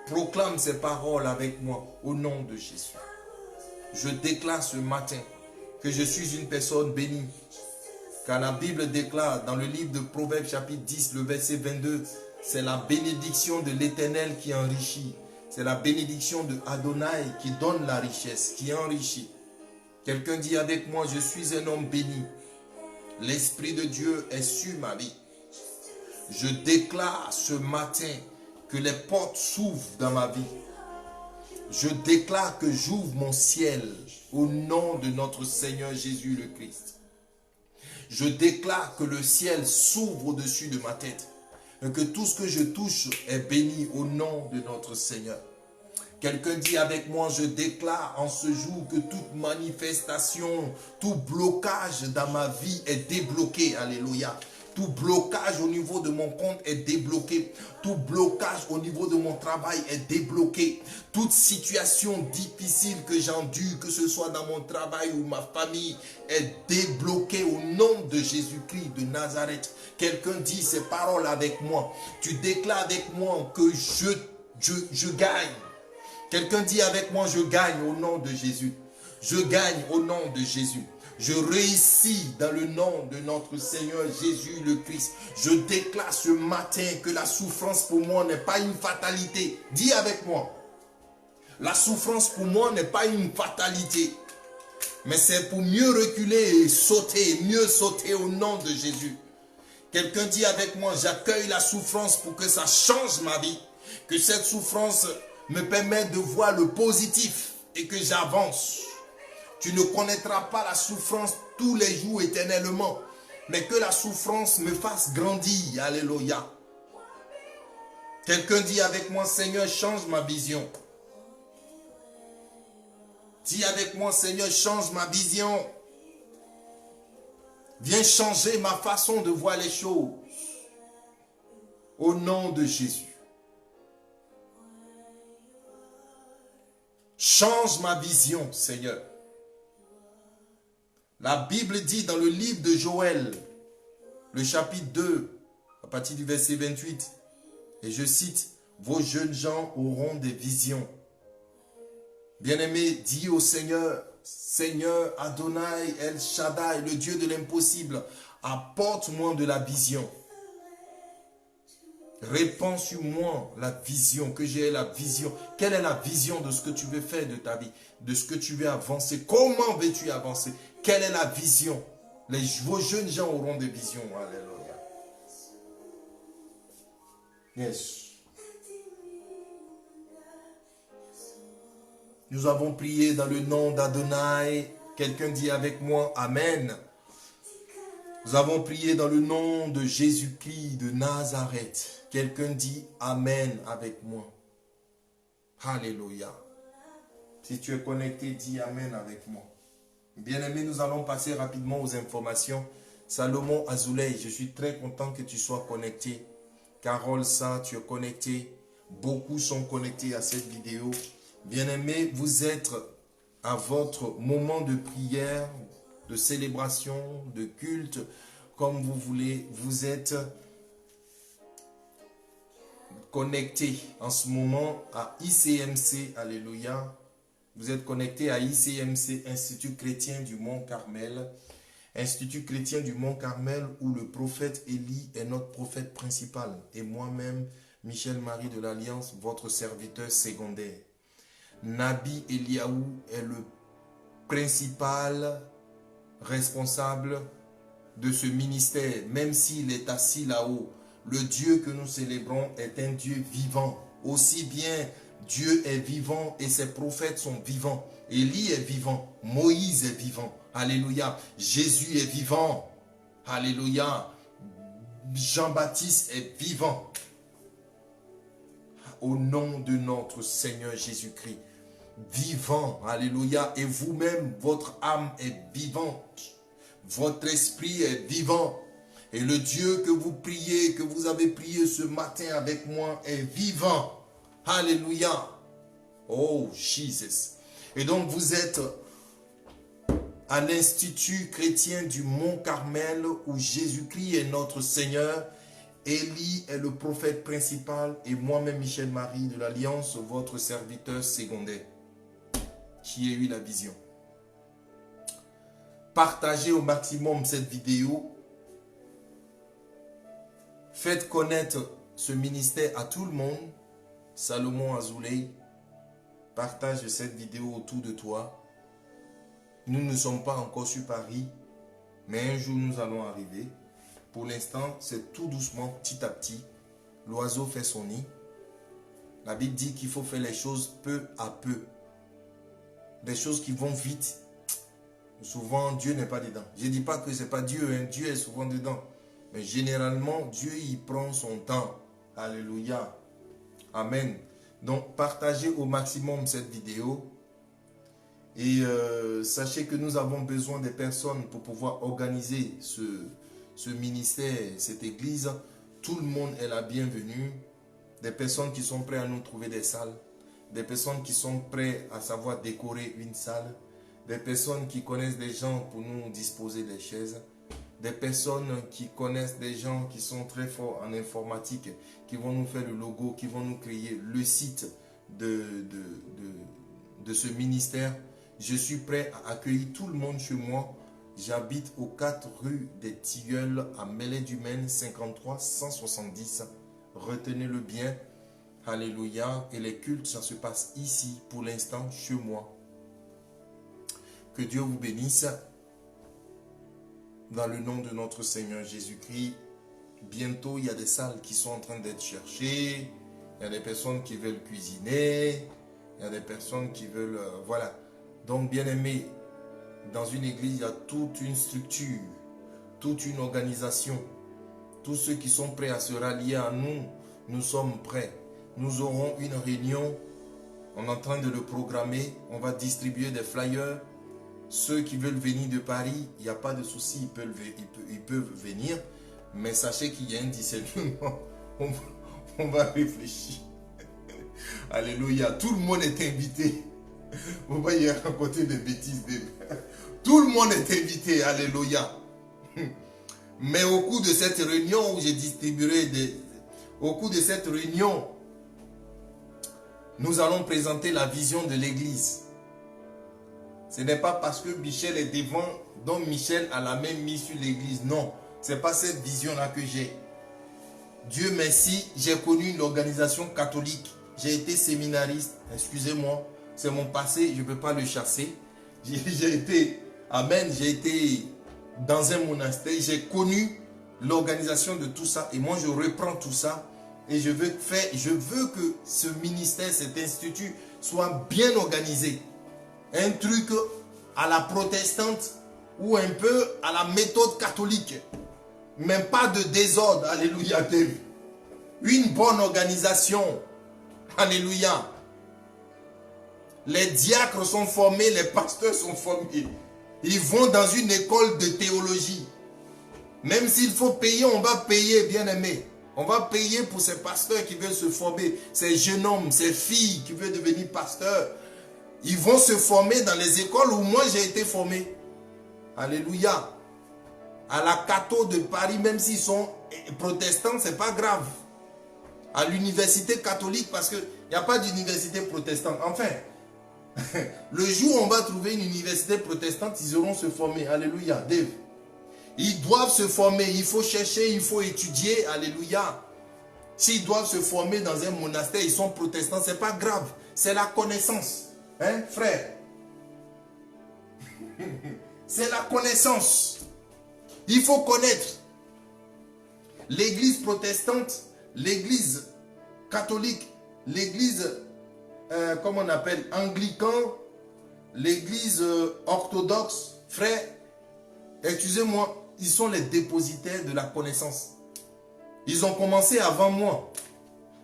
Proclame ces paroles avec moi au nom de Jésus. Je déclare ce matin que je suis une personne bénie. Car la Bible déclare dans le livre de Proverbes chapitre 10, le verset 22, c'est la bénédiction de l'Éternel qui enrichit. C'est la bénédiction de Adonai qui donne la richesse, qui enrichit. Quelqu'un dit avec moi, je suis un homme béni. L'Esprit de Dieu est sur ma vie. Je déclare ce matin que les portes s'ouvrent dans ma vie. Je déclare que j'ouvre mon ciel au nom de notre Seigneur Jésus le Christ. Je déclare que le ciel s'ouvre au-dessus de ma tête et que tout ce que je touche est béni au nom de notre Seigneur. Quelqu'un dit avec moi, je déclare en ce jour que toute manifestation, tout blocage dans ma vie est débloqué. Alléluia. Tout blocage au niveau de mon compte est débloqué. Tout blocage au niveau de mon travail est débloqué. Toute situation difficile que j'endure, que ce soit dans mon travail ou ma famille, est débloquée au nom de Jésus-Christ de Nazareth. Quelqu'un dit ces paroles avec moi. Tu déclares avec moi que je gagne. Quelqu'un dit avec moi, je gagne au nom de Jésus. Je gagne au nom de Jésus. Je réussis dans le nom de notre Seigneur Jésus le Christ. Je déclare ce matin que la souffrance pour moi n'est pas une fatalité. Dis avec moi. La souffrance pour moi n'est pas une fatalité. Mais c'est pour mieux reculer et mieux sauter au nom de Jésus. Quelqu'un dit avec moi, j'accueille la souffrance pour que ça change ma vie. Que cette souffrance me permette de voir le positif et que j'avance. Tu ne connaîtras pas la souffrance tous les jours éternellement, mais que la souffrance me fasse grandir. Alléluia. Quelqu'un dit avec moi, Seigneur, change ma vision. Dis avec moi, Seigneur, change ma vision. Viens changer ma façon de voir les choses. Au nom de Jésus. Change ma vision, Seigneur. La Bible dit dans le livre de Joël, le chapitre 2, à partir du verset 28, et je cite, « Vos jeunes gens auront des visions. » Bien-aimé, dis au Seigneur, « Seigneur Adonai El Shaddai, le Dieu de l'impossible, apporte-moi de la vision. » Répands sur moi la vision, que j'ai la vision. Quelle est la vision de ce que tu veux faire de ta vie? De ce que tu veux avancer? Comment veux-tu avancer? Quelle est la vision? Vos jeunes gens auront des visions. Alléluia. Yes. Nous avons prié dans le nom d'Adonai. Quelqu'un dit avec moi, Amen. Nous avons prié dans le nom de Jésus-Christ de Nazareth. Quelqu'un dit Amen avec moi. Alléluia. Si tu es connecté, dis Amen avec moi. Bien-aimé, nous allons passer rapidement aux informations. Salomon Azoulay, je suis très content que tu sois connecté. Carole Sa, tu es connecté. Beaucoup sont connectés à cette vidéo. Bien-aimé, vous êtes à votre moment de prière, de célébration, de culte, comme vous voulez. Vous êtes connecté en ce moment à ICMC, alléluia. Vous êtes connecté à ICMC, Institut Chrétien du Mont Carmel. Institut Chrétien du Mont Carmel où le prophète Élie est notre prophète principal. Et moi-même, Michel Marie de l'Alliance, votre serviteur secondaire. Nabi Eliaou est le principal responsable de ce ministère, même s'il est assis là-haut. Le Dieu que nous célébrons est un Dieu vivant. Aussi bien Dieu est vivant et ses prophètes sont vivants. Élie est vivant, Moïse est vivant. Alléluia. Jésus est vivant. Alléluia. Jean-Baptiste est vivant. Au nom de notre Seigneur Jésus-Christ. Vivant, alléluia, et vous-même, votre âme est vivante, votre esprit est vivant, et le Dieu que vous priez, que vous avez prié ce matin avec moi est vivant, alléluia, oh Jesus. Et donc vous êtes à l'Institut Chrétien du Mont Carmel où Jésus-Christ est notre Seigneur, Élie est le prophète principal et moi-même Michel Marie de l'Alliance, votre serviteur secondaire. Qui a eu la vision. Partagez au maximum cette vidéo. Faites connaître ce ministère à tout le monde. Salomon Azoulay, partage cette vidéo autour de toi. Nous ne sommes pas encore sur Paris, mais un jour nous allons arriver. Pour l'instant, c'est tout doucement, petit à petit. L'oiseau fait son nid. La Bible dit qu'il faut faire les choses peu à peu. Des choses qui vont vite, souvent Dieu n'est pas dedans. Je ne dis pas que ce n'est pas Dieu, hein. Dieu est souvent dedans. Mais généralement, Dieu il prend son temps. Alléluia. Amen. Donc, partagez au maximum cette vidéo. Et sachez que nous avons besoin des personnes pour pouvoir organiser ce ministère, cette église. Tout le monde est la bienvenue. Des personnes qui sont prêtes à nous trouver des salles. Des personnes qui sont prêtes à savoir décorer une salle, des personnes qui connaissent des gens pour nous disposer des chaises, des personnes qui connaissent des gens qui sont très forts en informatique, qui vont nous faire le logo, qui vont nous créer le site de ce ministère. Je suis prêt à accueillir tout le monde chez moi. J'habite aux 4 rue des Tilleuls à Mêlée-du-Maine, 53 170. Retenez-le bien. Alléluia. Et les cultes, ça se passe ici, pour l'instant, chez moi. Que Dieu vous bénisse. Dans le nom de notre Seigneur Jésus-Christ. Bientôt, il y a des salles qui sont en train d'être cherchées. Il y a des personnes qui veulent cuisiner. Il y a des personnes qui veulent... voilà. Donc, bien aimé, dans une église, il y a toute une structure, toute une organisation. Tous ceux qui sont prêts à se rallier à nous, nous sommes prêts. Nous aurons une réunion, on est en train de le programmer, on va distribuer des flyers. Ceux qui veulent venir de Paris, il n'y a pas de souci, ils peuvent venir. Mais sachez qu'il y a un discernement, on va réfléchir. Alléluia, tout le monde est invité. Vous voyez, raconter des bêtises. Tout le monde est invité, alléluia. Mais au cours de cette réunion où j'ai distribué au cours de cette réunion, nous allons présenter la vision de l'église. Ce n'est pas parce que Michel est devant, donc Michel a la même mise sur l'église. Non, ce n'est pas cette vision-là que j'ai. Dieu merci, j'ai connu une organisation catholique. J'ai été séminariste, excusez-moi, c'est mon passé, je ne peux pas le chasser. J'ai été, amen, j'ai été dans un monastère, j'ai connu l'organisation de tout ça et moi je reprends tout ça. Et je veux que ce ministère, cet institut soit bien organisé. Un truc à la protestante ou un peu à la méthode catholique. Même pas de désordre. Alléluia. Une bonne organisation. Alléluia. Les diacres sont formés, les pasteurs sont formés. Ils vont dans une école de théologie. Même s'il faut payer, on va payer, bien-aimé. On va payer pour ces pasteurs qui veulent se former, ces jeunes hommes, ces filles qui veulent devenir pasteurs. Ils vont se former dans les écoles où moi j'ai été formé. Alléluia. À la Catho de Paris, même s'ils sont protestants, c'est pas grave. À l'université catholique, parce qu'il n'y a pas d'université protestante. Enfin, le jour où on va trouver une université protestante, ils auront se former. Alléluia. Dave. Ils doivent se former. Il faut chercher, il faut étudier. Alléluia. S'ils doivent se former dans un monastère, ils sont protestants, c'est pas grave. C'est la connaissance. Hein, frère? C'est la connaissance. Il faut connaître. L'église protestante, l'église catholique, l'église, comment on appelle, anglican, l'église orthodoxe, frère, excusez-moi, ils sont les dépositaires de la connaissance. Ils ont commencé avant moi.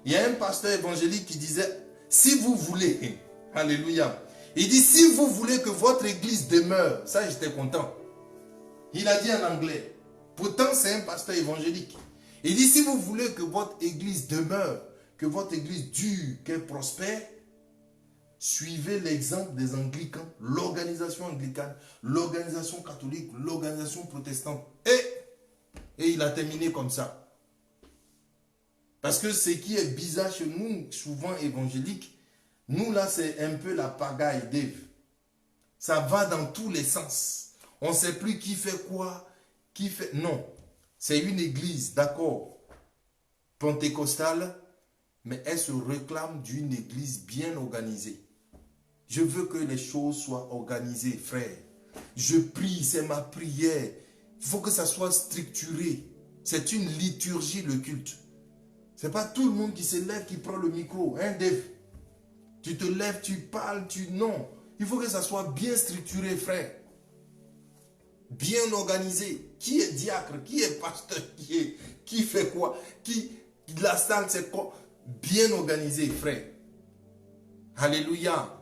Il y a un pasteur évangélique qui disait, si vous voulez, alléluia, il dit, si vous voulez que votre église demeure, ça j'étais content. Il a dit en anglais, pourtant c'est un pasteur évangélique. Il dit, si vous voulez que votre église demeure, que votre église dure, qu'elle prospère, suivez l'exemple des anglicans, l'organisation anglicane, l'organisation catholique, l'organisation protestante. Et il a terminé comme ça. Parce que ce qui est bizarre chez nous, souvent évangéliques, nous là c'est un peu la pagaille, Dave. Ça va dans tous les sens. On ne sait plus qui fait quoi, qui fait... Non, c'est une église, d'accord, pentecostale, mais elle se réclame d'une église bien organisée. Je veux que les choses soient organisées, frère. Je prie, c'est ma prière. Il faut que ça soit structuré. C'est une liturgie, le culte. Ce n'est pas tout le monde qui se lève, qui prend le micro. Hein, Dave? Tu te lèves, tu parles, Non. Il faut que ça soit bien structuré, frère. Bien organisé. Qui est diacre? Qui est pasteur? Qui fait quoi? La salle, c'est quoi? Bien organisé, frère. Alléluia.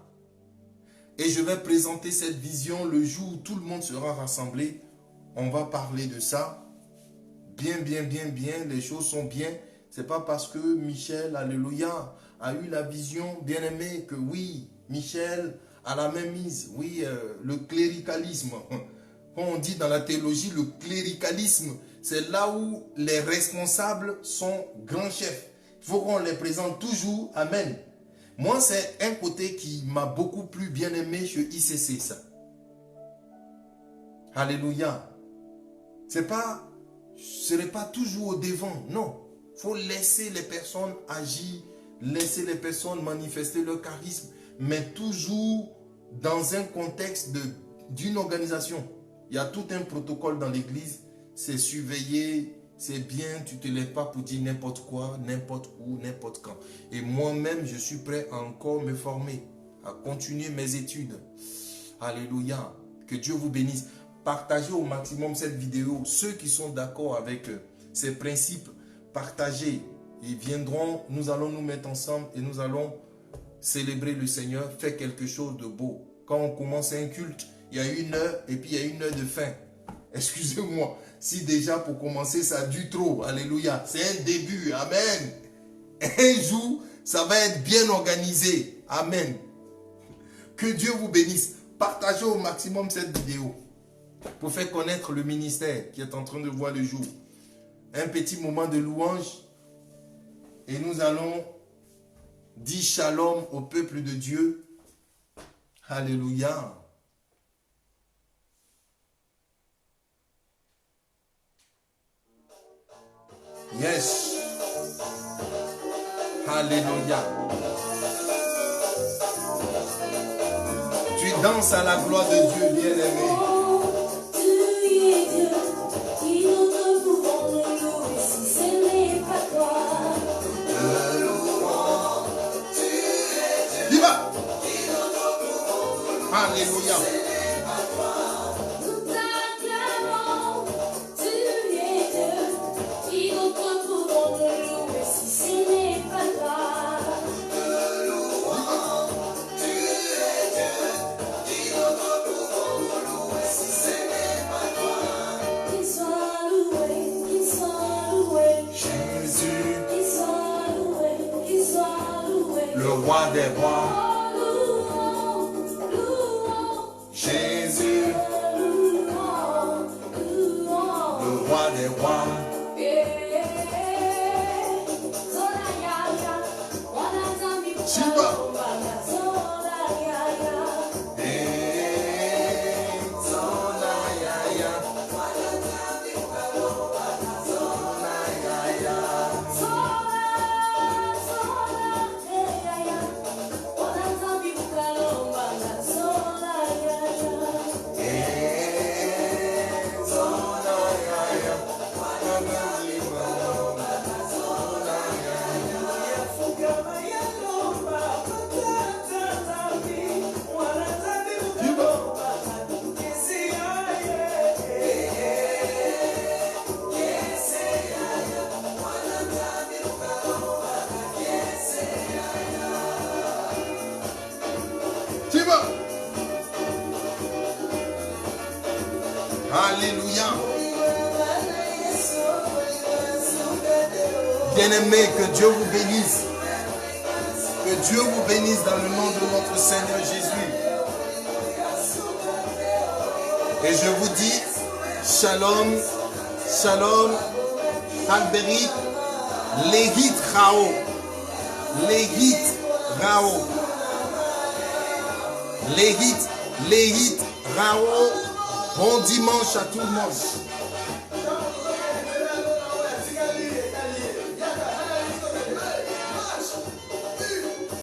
Et je vais présenter cette vision le jour où tout le monde sera rassemblé. On va parler de ça. Bien. Les choses sont bien. Ce n'est pas parce que Michel, alléluia, a eu la vision bien aimée que oui, Michel a la même mise. Oui, le cléricalisme. Quand on dit dans la théologie, le cléricalisme, c'est là où les responsables sont grands chefs. Il faut qu'on les présente toujours. Amen. Moi, c'est un côté qui m'a beaucoup plus bien aimé chez ICC, ça. Alléluia. Ce n'est pas toujours au devant, non. Il faut laisser les personnes agir, laisser les personnes manifester leur charisme, mais toujours dans un contexte d'une organisation. Il y a tout un protocole dans l'église, c'est surveillé, c'est bien, tu ne te lèves pas pour dire n'importe quoi, n'importe où, n'importe quand. Et moi-même, je suis prêt à encore me former, à continuer mes études. Alléluia. Que Dieu vous bénisse. Partagez au maximum cette vidéo. Ceux qui sont d'accord avec ces principes, partagez. Ils viendront, nous allons nous mettre ensemble et nous allons célébrer le Seigneur, faire quelque chose de beau. Quand on commence un culte, il y a 1 heure et puis il y a 1 heure de fin. Excusez-moi, si déjà pour commencer ça dure trop, alléluia, c'est un début, amen. Un jour, ça va être bien organisé, amen. Que Dieu vous bénisse. Partagez au maximum cette vidéo pour faire connaître le ministère qui est en train de voir le jour. Un petit moment de louange et nous allons dire shalom au peuple de Dieu. Alléluia. Yes. Alléluia. Tu danses à la gloire de Dieu, bien-aimé. Viva! roi des rois. Jésus, le roi des rois. Shiva. Alléluia. Bien-aimés, que Dieu vous bénisse. Que Dieu vous bénisse dans le nom de notre Seigneur Jésus. Et je vous dis, Shalom, Shalom, Alberic, Lehit Rao, Lehit Rao, Lehit Rao. Bon dimanche à tout le monde.